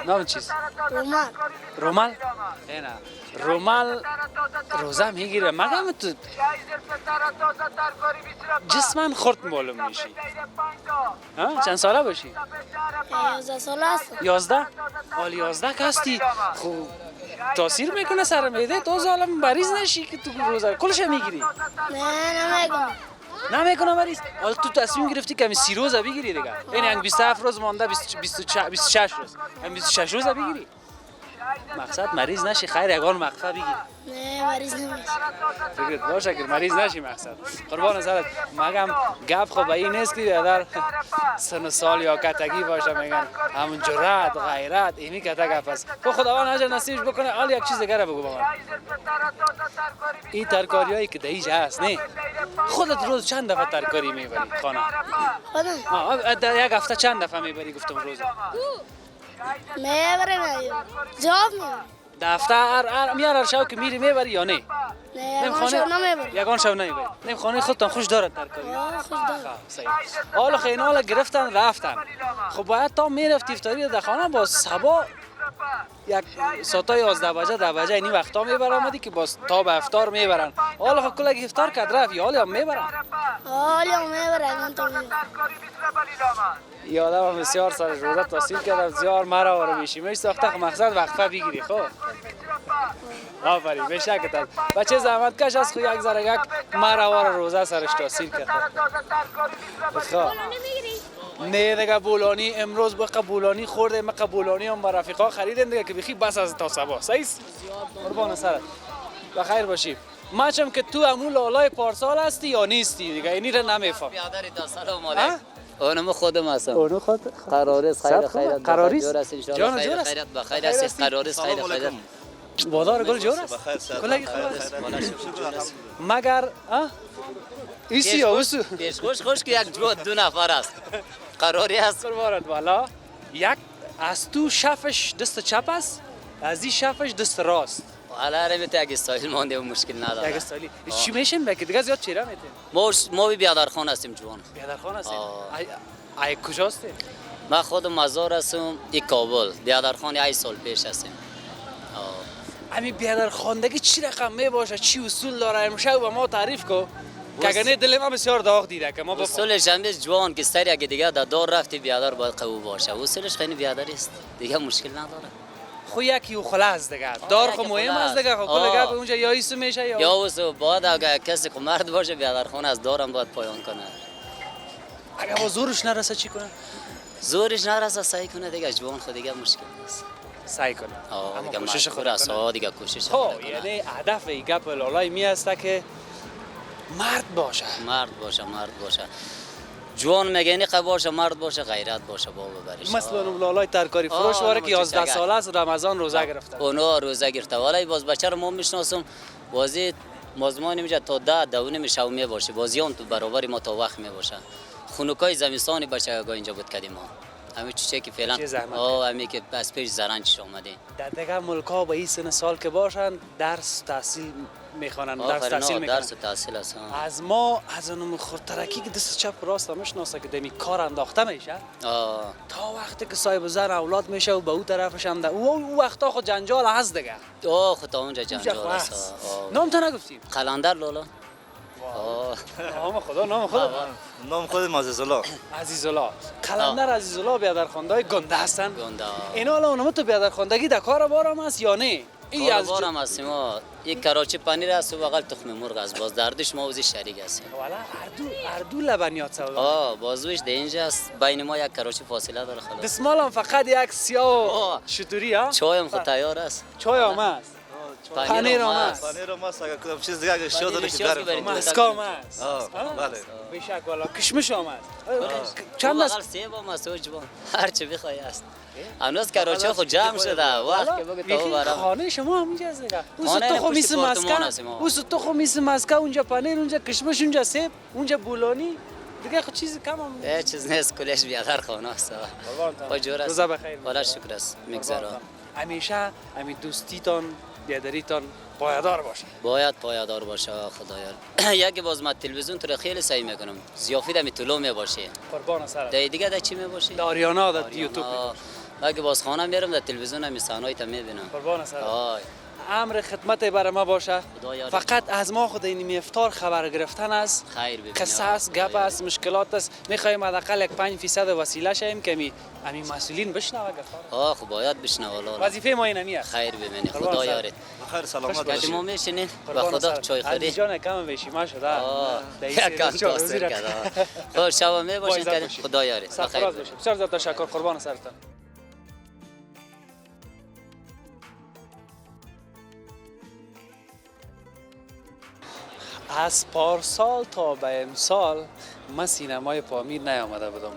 نام چیست؟ رومال؟ نه رومال روزه میگیره. مگم تو جسمن خورد معلوم میشی. چند ساله باشی؟ 11 ساله هستم. 11 حال 11 که هستی خوب تاثیر میکنه سر میده تو ظالم مریض نشی که تو روزه کلش میگیری؟ نمیکنم. نمیکنم مریض. حالا تو تصمیم گرفتی که 30 روزه بگیری دیگه. این 27 روز مونده 26 روز. 26 روزه بگیری. مقصد مریض نشی خیر یگان مقفه بگیری. نه مریض نمیشی. فکرت باشه که مریض نشی مقصد. قربان سرت مگم گپ خب این نیست که در سن سال یا کتگی باشه میگن همون جرأت غیرت اینی کته گپ است. خب خداوند اجر نصیبش بکنه. حالا یک چیز دیگه بگو بابا. این ترکاریایی که دیجا هست نه خودت روز چند دفعه ترکاری میبری خانه؟ خودم یک هفته چند دفعه میبری گفتم روز؟ میبرم جواب میدم. دفتر میار شو که میری میبری یا نه؟ نه یگان شو نمیبرم. یگان شو نمیبری. نیم خانه خودتان خوش دارد ترکاری؟ خوش دارد. صحیح. حالا خیلی گرفتن رفتن. خب باید تا میرفتی افطاری در خانه با صبح یک ساعت 11 بجه 10 بجه اینی وقتا میبرامدی که باز تا به افطار میبرن. حالا خب کلا افطار کرد رفت یا حالا میبرن؟ حالا میبرن تا میبرن. یادم بسیار سر روزه تحصیل کردم بسیار مرا رو میشیمش ساخته خب مقصد وقفه بگیری. خب آفرین بشکتت بچه زحمت کش از خو یک ذره یک مرا رو روزه سرش تحصیل کرد. خب نه دیگه بولانی امروز با قبولانی خورده. ما قبولانی هم با رفیقا خریدیم دیگه که بخی بس از تا صبح. صحیح قربان سرت بخیر باشی. ماچم که تو امون لالای پارسال هستی یا نیستی دیگه اینی رو نمیفهم. بیادری تا سلام علیکم. اونم خودم هستم. اونو خود قراریست خیر خیرت. قراریست جور است ان شاء الله. خیر خیرت بخیر است. قراریست خیر خیرت. بازار گل جور است. کلاگی خوب است. مگر ایسی یا اوسو خوش که یک دو نفر است. قراری است. قربانت والا یک از تو شفش دست چپ است از این شفش دست راست. حالا رمیت یک استایل مانده و مشکل نداره. یک استایلی چی میشین بگی دیگه زیاد چیرا میتین؟ ما بیادرخان هستیم جوان. بیادرخان هستیم. ای کجاست؟ ما خودم مزار هستم ای کابل. بیادرخان 8 سال پیش هستیم. امی بیادرخواندگی چی رقم می باشه؟ چی اصول داره؟ امشب به ما تعریف کو. که اگر نه دل ما بسیار داغ دیده که ما با اصولش همیشه جوان که سری اگه دیگه در دار رفتی بیادار باید قوی باشه. اصولش خیلی بیاداری است دیگه مشکل نداره. خو یکی او خلاص دیگه دار خو مهم است دیگه خو کل گپ اونجا یا ایسو میشه یا اوسو باید اگه کسی که مرد باشه بیادار خونه از دارم باید پایان کنه. اگه با زورش نرسه چی کنه؟ زورش نرسه سعی کنه دیگه جوان خود دیگه مشکل نیست. سعی کنه. دیگه کوشش خود است. دیگه کوشش خب یعنی هدف این گپ لالای می است که مرد باشه. مرد باشه. جوان میگه اینی باشه، مرد باشه، غیرت باشه بابا برش. مثلا لالای ترکاری فروش واره که 11 ساله است رمضان روزه گرفته. اونا روزه گرفته ولی باز بچه رو ما میشناسم بازی مزمان میشه تا 10 میشه و میباشه بازی اون تو برابر ما تا وقت میباشه. خونوکای زمستانی بچه ها اینجا بود کردیم ما. همین چیزی که فعلا همین که از پیش زرنجش اومده. در دیگه ملکا با این سن سال که باشن درس تحصیل میخوانن درس تحصیل است. از ما از اون خردترکی که دست چپ راست میشناسه که دمی کار انداخته میشه تا وقتی که صاحب زن اولاد میشه و به اون طرفش هم ده او وقتا خود جنجال هست دیگه. خود اونجا جنجال است. نام تو نگفتیم؟ قلندر لالا. نام خود عزیزالله. عزیزالله. قلندر عزیزالله بیادرخوانده گنده هستن. اینا الان اونم تو بیادرخواندگی در کار بارم است یا نه؟ این از بارم است ما یک کراچی پنیر است و بغل تخم مرغ است باز دردش ما وزی شریک است. والا اردو لبنیات سودا. بازوش ده اینجا است بین ما یک کراچی فاصله داره خلاص. دستمالم فقط یک سیاه شطوری ها. چایم خود تیار است. چای هم است. پنیر هم است. پنیر هم است اگر کدام چیز دیگه اگر شو داره که گرم. مسکام است. بله. بیشک والا کشمش هم است. چند است؟ سیب هم است و جوان. هر چی بخوای است. هنوز کراچی خود جمع شده وقت که بگه تو برام خانه شما همینجا است دیگه تو خو میس مسکا تو خو میس مسکا اونجا پنیر اونجا کشمش اونجا سیب اونجا بولانی دیگه خود چیزی کم هم چیز نیست کلش بیادر خانه است با جور است روزا بخیر والا شکر است میگذره همیشه همین دوستیتان بیادریتان پایدار باشه باید پایدار باشه خدایا یکی باز ما تلویزیون تو خیلی سعی میکنم زیافت می طلوع می باشه قربان سر دیگه چی می باشه داریانا در یوتیوب اگه باز خانه میرم در تلویزیون هم صحنه‌ای تا میبینم قربان سر امر خدمت برای ما باشه فقط از ما خود این افطار خبر گرفتن است قصه است گپ است مشکلات است میخوایم حداقل 5% وسیله شیم که همین مسئولین بشنوه خب باید بشنوه وظیفه ما اینه خیر ببینی خدا یارت بخیر سلامت باشید ما میشینید با خدا چای خورید جان کم بشی ماشاءالله کم تاثیر کرد خب شب میباشین خدا یارت بخیر بسیار زیاد تشکر قربان سرتان از پارسال تا به امسال من سینمای پامیر نیامده بودم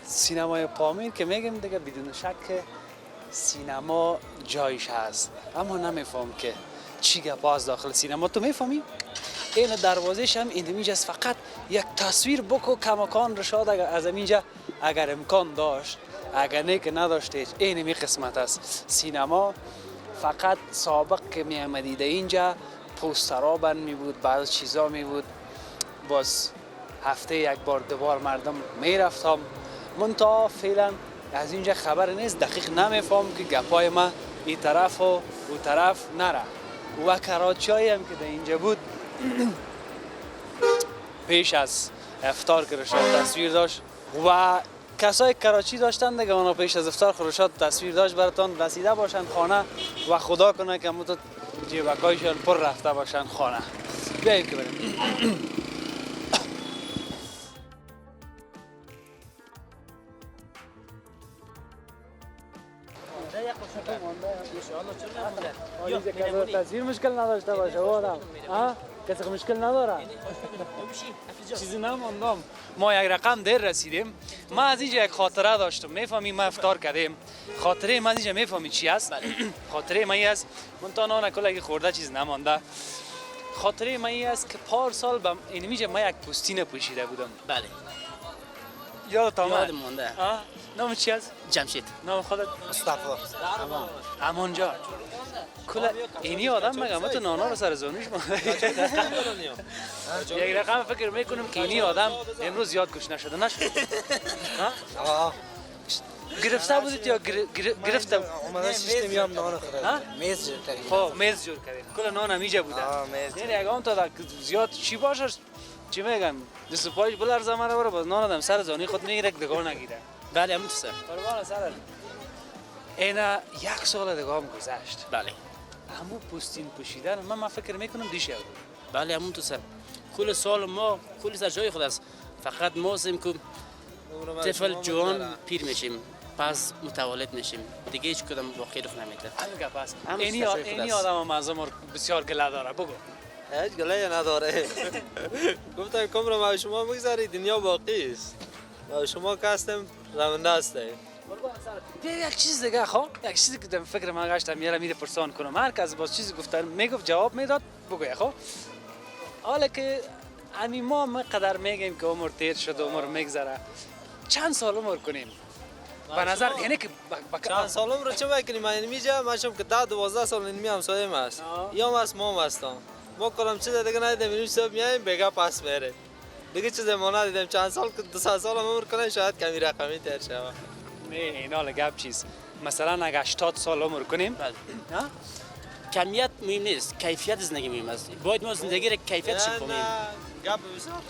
سینمای پامیر که میگم دیگه بدون شک سینما جایش هست اما نمیفهم که چی گپاست داخل سینما تو میفهمی؟ این دروازهش هم اینجاست فقط یک تصویر بکو کماکان رشاد از اینجا اگر امکان داشت اگر نه که نداشته این می قسمت است سینما فقط سابق که می آمدید اینجا پوسترها بند می بود بعض چیزا می بود باز هفته یک بار دوبار مردم می رفتم منتها فعلا از اینجا خبر نیست دقیق نمیفهم که گپای ما این طرف و اون طرف نره و کراچی هم که در اینجا بود پیش از افطار که رشاد تصویر داشت و کسای کراچی داشتن دیگه اونا پیش از افطار رشاد تصویر داشت براتون رسیده باشن خانه و خدا کنه که متو جیبکایشان پر رفته باشن خانه بیایید که بریم تصویر مشکل نداشته باشه آدم کسی مشکل نداره چیزی نماندم ما یک رقم دیر رسیدیم ما از اینجا یک خاطره داشتم میفهمی ما افطار کردیم خاطره ما از اینجا میفهمی چی است خاطره ما ای است من تا نان کلگی خورده چیز نمانده خاطره ما ای است که پارسال به اینجا ما یک پوستین پوشیده بودم بله یادت آمد یادم مونده نام چی است جمشید نام خودت مصطفی امان جان کلا اینی آدم مگه تو نانا رو سر زانوش یک رقم فکر میکنم که اینی آدم امروز یاد کش نشده نشد گرفته بودید یا گرفته اومده سیستمی هم نان خورد میز جور کردیم خب میز جور کردیم کل نان همیجا بوده یعنی اگه اون تا زیاد چی باشه چی میگن دست و پایش بلرزه مرا بره باز نان آدم سر زانی خود میگیره که دگاه نگیره. بله همون تو سر. قربان سر اینا 1 سال دیگه هم گذشت. بله. همون پوستین پوشیدن من فکر میکنم دیشه بود. بله همون تو سر. کل سال ما کل سر جای خود است. فقط ما هستیم که طفل جوان پیر میشیم. پس متولد میشیم. دیگه هیچ کدام واقعی رخ نمیده. همین پس. اینی آدم مازم بسیار گله داره بگو. هیچ گله نداره. گفتم کمر ما شما بگذاری دنیا باقی است. ما شما کاستم رونده هستیم. یک چیز دیگه خب یک چیزی که در فکر من گشتم میره پرسان کنم هر کس باز چیزی گفتن میگفت جواب میداد بگوی خب حالا که امی ما قدر میگیم که عمر تیر شد عمر میگذره چند سال عمر کنیم به نظر یعنی که چند سال عمر چه میکنیم من میجا ماشم که 10-12 سال اینمی همسایه است یا ماست ما هستم ما کلم چیز دیگه ندیدیم اینو صبح میایم بگا پاس میره دیگه چیز ما ندیدیم چند سال که 2 سال عمر کنه شاید کمی رقمی تر شه نه اینا لگب چیز مثلا اگه 80 سال عمر کنیم کمیت مهم نیست کیفیت زندگی مهم است باید ما زندگی را کیفیتش بفهمیم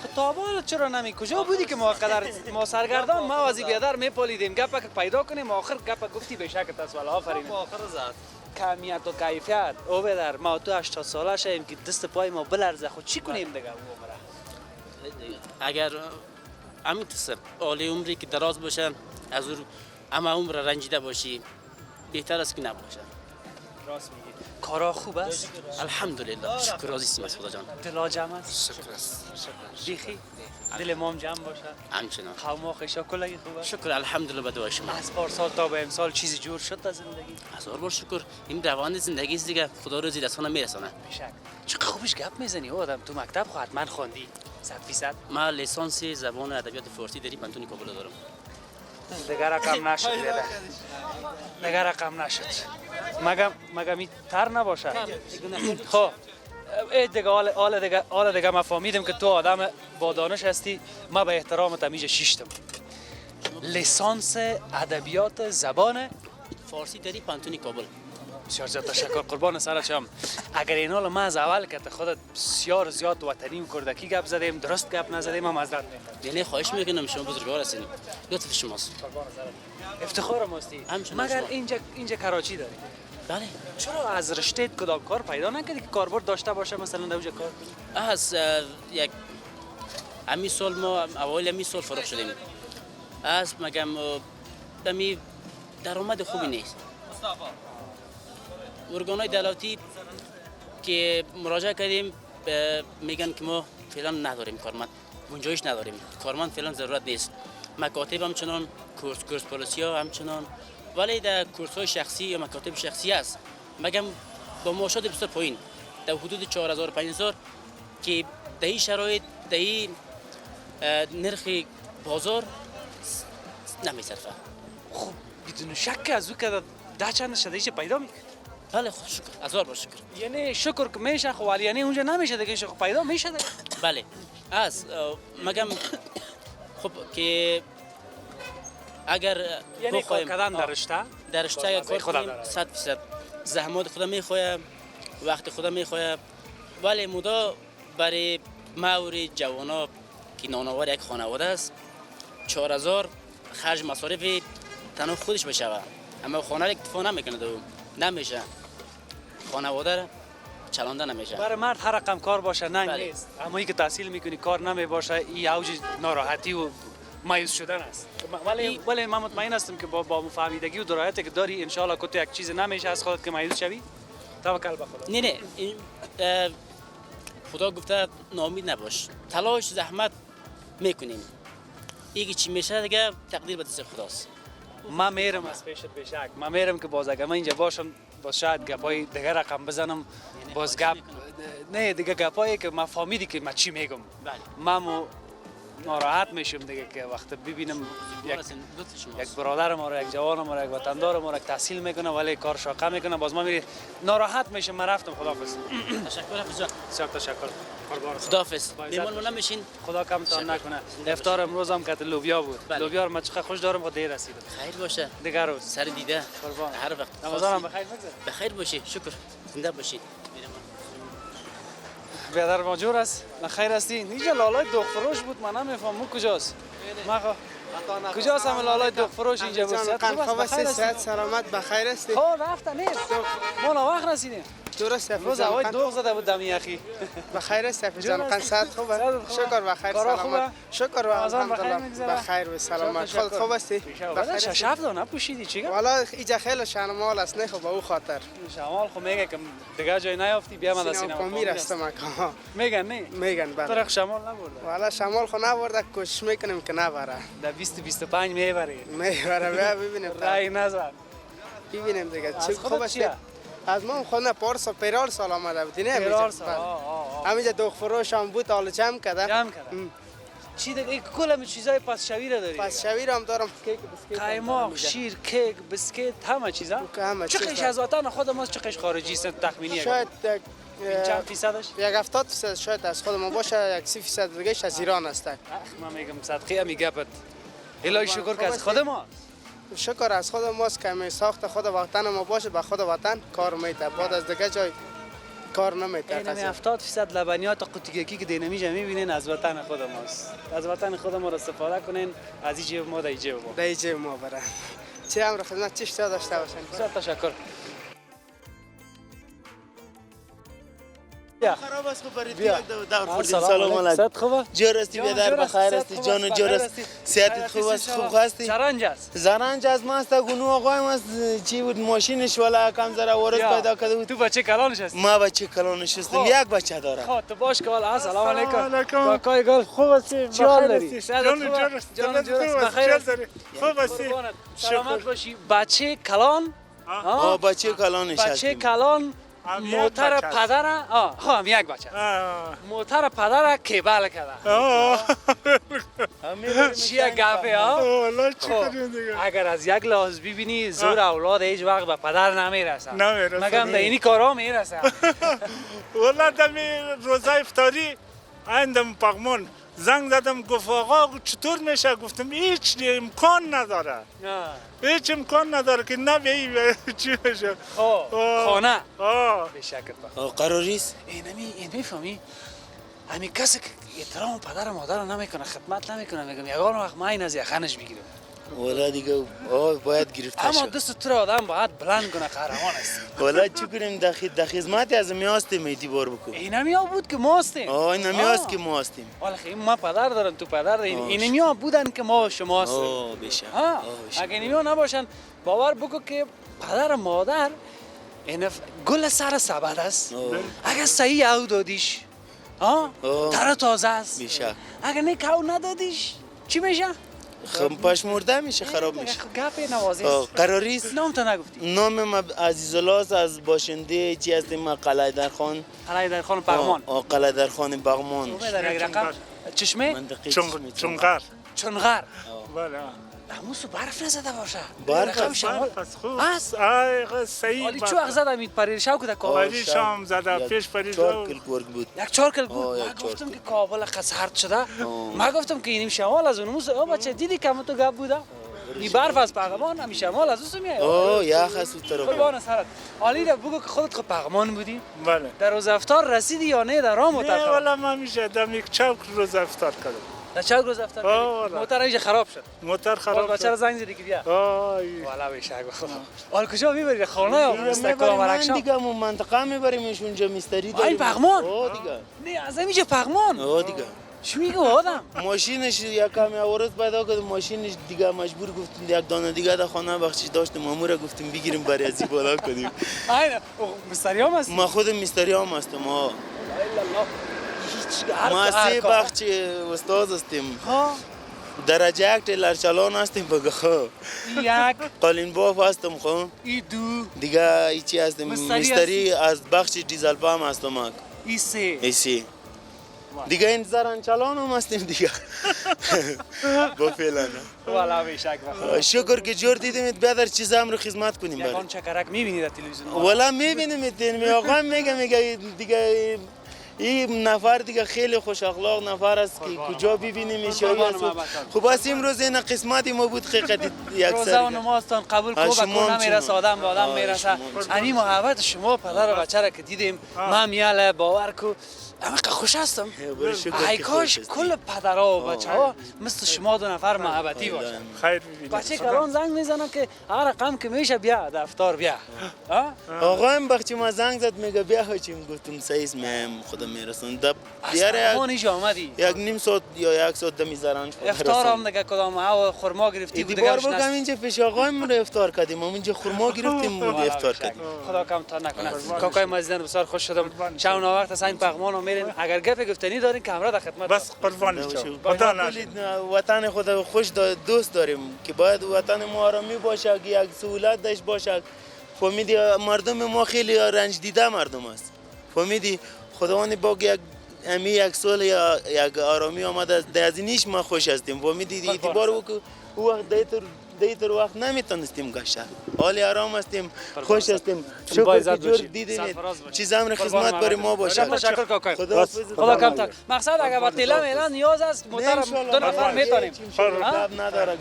خطابال چرا نمی کجا بودی که ما قدر ما سرگردان ما وازی بیادر میپالیدیم گپ پیدا کنیم آخر گپ گفتی به شک تصویل آفرین آخر زد کمیت و کیفیت او بدر ما تو 80 ساله شیم که دست پای ما بلرزه خود چی کنیم دیگه عمره اگر همین تصب عالی عمری که دراز باشه از اون اما عمر رنجیده باشی بهتر است که نباشه راست میگی کارا خوب است الحمدلله شکر عزیزم از خدا جان دل جمع است شکر است دیخی دل مام جمع باشه همچنان قوم خیشا کلگی خوبه شکر الحمدلله به دعای شما از پارسال تا به امسال چیزی جور شد تا زندگی 1000 بار شکر این روان زندگی است دیگه خدا رو زیر دستانه میرسونه بشک چقدر خوبش گپ میزنی او آدم تو مکتب خو حتما خواندی 100%. من لیسانس زبان ادبیات فارسی در پانتون کابل دارم دیگه رقم نشد دیگه رقم نشد مگه می تر نباشه خب دیگه حالا دیگه ما فهمیدم که تو آدم با دانش هستی ما به احترامت همیشه شیشتم لیسانس ادبیات زبان فارسی در پانتون کابل بسیار زیاد تشکر قربان سرتم اگر این حال ما از اول که خودت بسیار زیاد وطنی و کردکی گپ زدیم درست گپ نزدیم هم معذرت میخوام یعنی خواهش میکنم شما بزرگوار هستین لطف شماست افتخار ماستی مگر اینجا کراچی داری بله چرا از رشته کدام کار پیدا نکردی که کاربرد داشته باشه مثلا در اونجا کار از یک امی سال ما اوایل امی سال فارغ شدیم از مگم دمی درآمد خوبی نیست ارگان‌های دولتی که مراجعه کردیم میگن که ما فعلا نداریم کارمند گنجایش نداریم کارمند فعلا ضرورت نیست مکاتب همچنان کورس پلیسی ها همچنان ولی در کورس های شخصی یا مکاتب شخصی است مگم با معاشات بسیار پایین در حدود 4000-5000 که در این شرایط در این نرخ بازار نمیصرفه خب بدون شک از او که ده چند شدهیش پیدا میکنه بله خب شکر 1000 بار شکر یعنی شکر که میشه خب ولی یعنی اونجا نمیشه دیگه شکر پیدا میشه دیگه بله از مگم خب که اگر یعنی کار کردن در رشته اگر کار کنیم 100% زحمات خدا میخواه وقت خدا میخواه ولی مدا برای مور جوانا که نانوار یک خانواده است 4000 خرج مصارف تنها خودش بشوه اما خانه را اکتفا نمیکنه نمیشه خانواده را چلانده نمیشه برای مرد هر رقم کار باشه ننگ نیست اما ای که تحصیل میکنی کار نمی باشه این اوج ناراحتی و مایوس شدن است ولی من مطمئن هستم که با مفاهمیدگی و درایتی که داری ان شاء الله که یک چیز نمیشه از خودت که مایوس شوی توکل به خدا نه خدا گفته ناامید نباش تلاش زحمت میکنیم دیگه چی میشه دیگه تقدیر به دست خداست من میرم از پیشت بشک من میرم که باز اگه من اینجا باشم باز شاید گپای دیگه رقم بزنم باز گپ نه دیگه گپایی که من فهمیدی که من چی میگم من ناراحت میشم دیگه که وقت ببینم یک برادر ما را یک جوان ما را یک وطندار ما را تحصیل میکنه ولی کار شاقه میکنه باز ما میری ناراحت میشم من رفتم خداحافظ تشکر حافظ بسیار تشکر خداحافظ میمون نمیشین خدا کمتان نکنه افطار امروز هم که لوبیا بود لوبیا رو من چقدر خوش دارم خود دیر رسیدم خیر باشه دیگر روز سر دیده قربان هر وقت رمضان هم بخیر بگذره بخیر باشی شکر زنده باشید بیادر ماجور است خیر هستین اینجا لالای داغ فروش بود من نمیفهمم کجاست کجاست هم لالای داغ فروش اینجا بود خوب است صحت سلامت بخیر است رفت نیست ما وقت رسیدیم درست روز هوای دوغ زده بود دمی اخی بخیر است جان قن صحت خوبه شکر بخیر سلامت شکر و الحمدلله بخیر و سلامت خود خوب هستی بخیر ششاف دو نپوشیدی چیگه والا اینجا خیلی شرمال است نه خب به او خاطر شمال خب میگه که دیگه جای نیافتی بیا من سینما پامیر است مکان میگن نه میگن بله طرق شمال نبرده والا شمال خو نبرده کوشش میکنیم که نبره در 20 25 میبره بیا ببینیم رای نظر ببینیم دیگه چه خوب است از ما خونه پارس و پیرار سال آمده بودی نه پیرار همینجا داغ فروش هم بود حالا جمع کرده چی دیگه کل همه چیزای پس شوی را داری پس شوی را هم دارم کیک بسکیت قایماق شیر کیک بسکیت همه چیزا چقش از وطن خود ما چقش خارجی است تخمینی شاید چند فیصدش یک 70% شاید از خود ما باشه یک 30% دیگه از ایران است من میگم صدقه میگپت الهی شکر که از خود ما شکر از خود ماست که می ساخت خود وطن ما باشه به خود وطن کار میته بعد از دیگه جای کار نمیته این 70% لبنیات قوطیکی که دینمیجا میبینین از وطن خود ماست از وطن خود ما را استفاده کنین از این جیب ما در جیب ما در جیب ما برن چه امر خدمت چی داشته باشین بسیار تشکر خراب است خب برای دور خوردیم سلام علیکم صد خوبه جور استی بیادر بخیر استی جان و جور است صحتت خوب است خوب هستی زرنج است زرنج از ما است گونو آقای ما چی بود ماشینش ولا کم ذره ورس پیدا کرده بود تو بچه کلانش هستی ما بچه کلانش هستم یک بچه داره خب تو باش که والا سلام علیکم کاکای گل خوب هستی بخیر داری جان جور بخیر هستی خوب هستی سلامت باشی بچه کلان بچه کلانش هست بچه کلان موتر پدر هم یک بچه موتر پدر کیبل کرده چیه گفه اگر از یک لحاظ ببینی زور اولاد هیچ وقت به پدر نمیرسه مگم در اینی کارا میرسه والله دمی روزای افطاری عندم پغمان زنگ زدم گفت آقا چطور میشه گفتم هیچ امکان نداره هیچ امکان نداره که نبیایی چی بشه خانه بشکر قراریست این میفهمی همی کسی که احترام پدر و مادر رو نمیکنه خدمت نمیکنه میگم یگان وقت ما این از یخنش بگیرم والا دیگه باید گرفته شد اما دست تو آدم باید بلند کنه قهرمان است والا چی کنیم در خدمت از میاستیم اعتبار بکن اینمیا بود که ما هستیم اینمیا است که ما هستیم والا خیلی ما پدر دارن تو پدر دارین اینمیا بودن که ما شما هستیم بشه اگه اینمیا نباشن باور بکن که پدر و مادر این گل سر سبد است اگه صحیح او دادیش تر تازه است اگه نیک او ندادیش چی میشه؟ خب پشمرده میشه خراب میشه گپ نوازی قراریست نام تو نگفتی نام ما عزیزالله از باشنده چی هستیم ما قلعه‌در خان بغمان قلعه‌در خان بغمان چشمه چونغر بله هموسو برف نزده باشه برف است خوب صحیح ولی چو اغ زده مید پریر شو که کابل شام زده پیش پریر بود یک 4 کل بود ما گفتم که کابل خاص هرد شده ما گفتم که اینیم شمال از اون موسو بچه دیدی کم تو گپ بوده این برف از پغمان همی شمال از اون میاد یخ است اون طرف قربان سرت حالی را بگو که خودت خود پغمان بودی بله در روز افطار رسیدی یا نه در راه موتر نه والا ما میشه دم یک چوک روز افطار کردم در چند روز افطار کردی؟ موتر اینجا خراب شد موتر خراب شد بچه رو زنگ زدی که بیا والا بیشک بخدا حالا کجا میبری خانه یا مستقل مرکشان دیگه من منطقه میبریمش اونجا مستری داریم این پغمان دیگه نه از اینجا پغمان دیگه چی میگه آدم ماشینش یک کمی اورد پیدا کرد ماشینش دیگه مجبور گفتیم یک دانه دیگه در خانه بخشش داشت مامور گفتیم بگیریم برای ازی بالا کنیم مستریام هستی ما خود مستریام هستم ما 3 بخش استاد هستیم درجه یک تیلر چلان هستیم بگه یک قالین باف هستم ای دو دیگه ایچی هستیم مستری از بخش دیزل پام هستم ای سه دیگه این زرن چلان هم هستیم دیگه با فعلا والا بیشک بخدا شکر که جور دیدیم بیادر چیز هم رو خدمت کنیم یکان چکرک میبینی در تلویزیون والا میبینیم این آقا میگه دیگه این نفر دیگه خیلی خوش اخلاق نفر است که کجا ببینیمش یا خب بس امروز این قسمتی ما بود حقیقت یک روزه و نمازتان قبول کو بکو نمیرسه آدم به آدم میرسه. این محبت شما پدر و بچه را که دیدیم من میاله باور کو همه خوش هستم. ای کاش کل پدرها و بچه ها مثل شما دو نفر محبتی باشن. خیر ببینید. بچه کلان زنگ میزنن که هر رقم که میشه بیا دفتر بیا. آقایم بخچی ما زنگ زد میگه بیا هاچیم گفتم سعیز میم خدا میرسون دب بیاره یک نیم ساعت یا یک ساعت میذارن افطار هم دیگه کدام ها خرما گرفتی بود دیگه بار بگم اینجا پیش آقایم رو افطار کردیم ما اینجا خرما گرفتیم افطار کردیم. خدا کم تا نکنه. کاکای مازیدن بسیار خوش شدم. شب وقت سین پغمان رو میرین اگر گپ گفتنی دارین کامرا در خدمت. بس قربان وطن خود خوش دوست داریم که باید وطن ما آرامی باشه که یک سهولت داشت باشه. فهمیدی مردم ما خیلی رنج دیده مردم است. فهمیدی خداوند باگ یک سال یا یک آرامی آمده از اینیش ما خوش هستیم. فهمیدی اعتبار او که او وقت دیتر وقت نمیتونستیم گشت. حالی آرام هستیم خوش هستیم. شکر که جور دیدیم چیز امر خدمت برای ما باشه. تشکر کاکای. خدا کم تا مقصد اگر با تیلا میلا نیاز است محترم دو نفر میتونیم. نداره.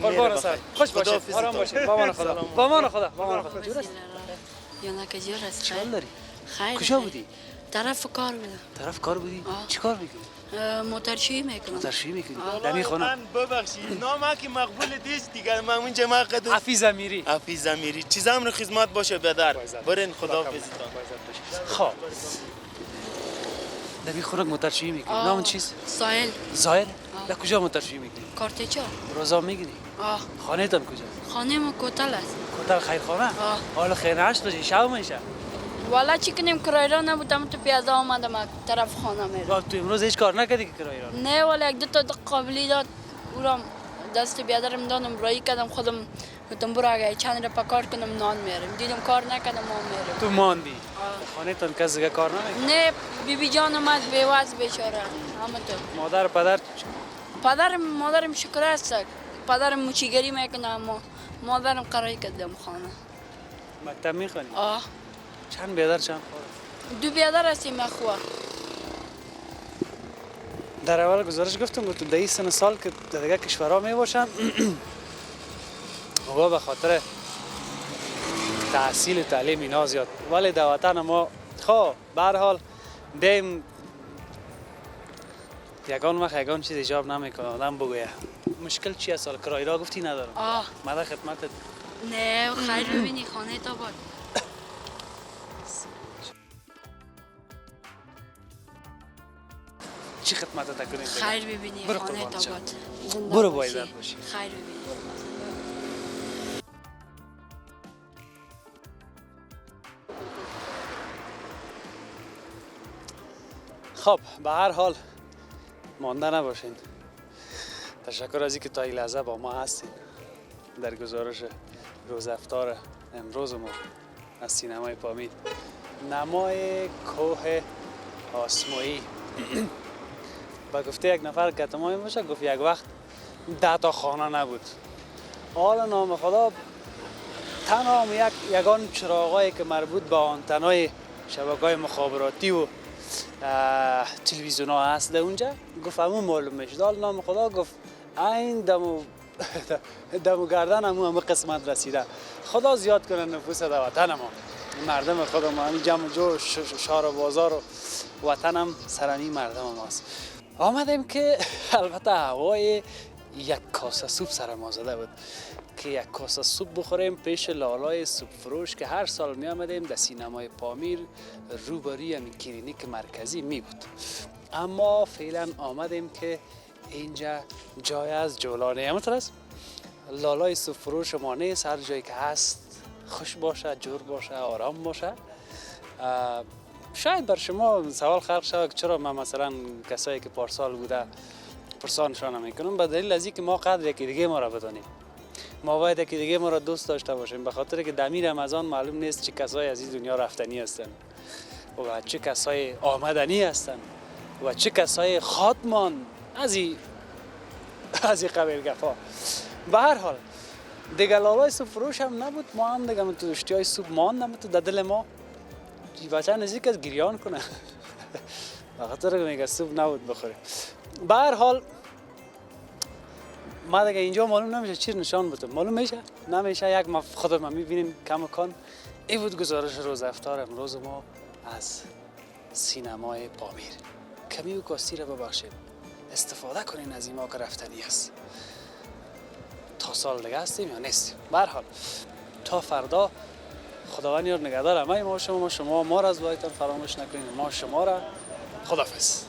خوش باشید. آرام باشید. با امان خدا. با امان خدا. با امان خدا. یا نکجور است. چیکار داری؟ خیر. کجا بودی؟ طرف کار بودم. طرف کار بودی؟ چیکار میکنی؟ موتورشویی میکنم. موتورشویی میکنی؟ دمی خونه. ببخشید نام که مقبول دیست دیگه من اونجا ما قد حفیظ امیری. حفیظ امیری چیزام رو خدمت باشه بدر. برین خداحافظتان. خب. دمی خونه موتورشویی میکنی؟ نام چیست؟ ساحل. زاهر؟ در کجا موتورشویی میکنی؟ کارتچا. روزا میگیری؟ خانه تان کجا؟ خانه ما کوتل است. کوتل خیرخانه؟ حالا خیر 8 بجه شب میشه. والا چی کنیم کرایه را نبودم تو پیاده آمدم طرف خانه میرم. تو امروز هیچ کار نکردی که کرایه را؟ نه والا یک دو تا قابلی داد او را دست بیادرم دادم رایی کردم خودم گفتم برو اگه چند را پکار کنم نان میارم دیدم کار نکردم ما میرم. تو ماندی؟ خانه تان کس دیگه کار نمیکنه؟ نه بیبی جان اومد بیواز بیچاره همه تو. مادر پدر؟ مادرم شکر است. پدرم موچیگری میکنه اما مادرم قراری کردم خانه. مکتب میخوانی؟ چند بیادر چند خواهر؟ 2 بیادر هستیم اخوه. در اول گزارش گفتم در این سن سال که در دیگه کشورها می باشن و به خاطر تحصیل و تعلیم اینا زیاد ولی در وطن ما خواه به هر حال دیم یگان چیز ایجاب نمیکنه آدم بگویه مشکل چیه سال کرایه را گفتی ندارم مده خدمتت نه خیر ببینی خانه تا بود چی خدمتت کنیم خیر ببینی خانه تا بود برو با عزت باشی خیر ببینی خب به هر حال مانده نباشین تشکر از اینکه تا این لحظه با ما هستین در گزارش روز افطار امروز ما از سینمای پامید نمای کوه آسمایی با گفته یک نفر که تمامی باشه گفت یک وقت 10 تا خانه نبود حالا نام خدا تنها یگان چراغایی که مربوط به آنتنای شبکه‌های مخابراتی و تلویزیون ها هست در اونجا گفت همون معلوم میشد حالا نام خدا گفت این دمو گردن همون قسمت رسیده خدا زیاد کنه نفوس در وطن ما مردم خودم همین جمع جور شهر و بازار و وطنم سرانی مردم ماست آمدیم که البته هوای یک کاسه سوپ سر ما زده بود که یک کاسه سوپ بخوریم پیش لالای سوپ فروش که هر سال می آمدیم در سینمای پامیر روبروی همین کلینیک مرکزی می بود اما فعلا آمدیم که اینجا جای از جولانه همونطور است لالای سوپ فروش ما نیست هر جایی که هست خوش باشه جور باشه آرام باشه شاید بر شما سوال خلق شود که چرا من مثلا کسایی که پارسال بوده پرسانشان نمیکنم به دلیل از اینکه ما قدر یکی دیگه ما را بدانیم ما باید یکی دیگه ما را دوست داشته باشیم به خاطر که دمیر رمضان معلوم نیست چه کسایی از این دنیا رفتنی هستند و چه کسایی آمدنی هستند و چه کسایی خاتمان از این قبیل گفا به هر حال دیگه لالای سوپ فروش هم نبود ما هم دیگه تو اشتیای سوپ ماندم تو در دل ما بچه نزدیک از گریان کنه بخاطر میگه صبح نبود بخوریم. به هر حال ما دیگه اینجا معلوم نمیشه چی نشان بده. معلوم میشه؟ نمیشه. یک ما خودم میبینیم کماکان. این بود گزارش روز افطار امروز ما از سینمای پامیر. کمی و کاستی را ببخشید. استفاده کنین از این ما که رفتنی است. تا سال دیگه هستیم یا نیستیم. به هر حال تا فردا خداوند یار نگهدار همه ما شما را از وایتان فراموش نکنید. ما شما را خداحافظ.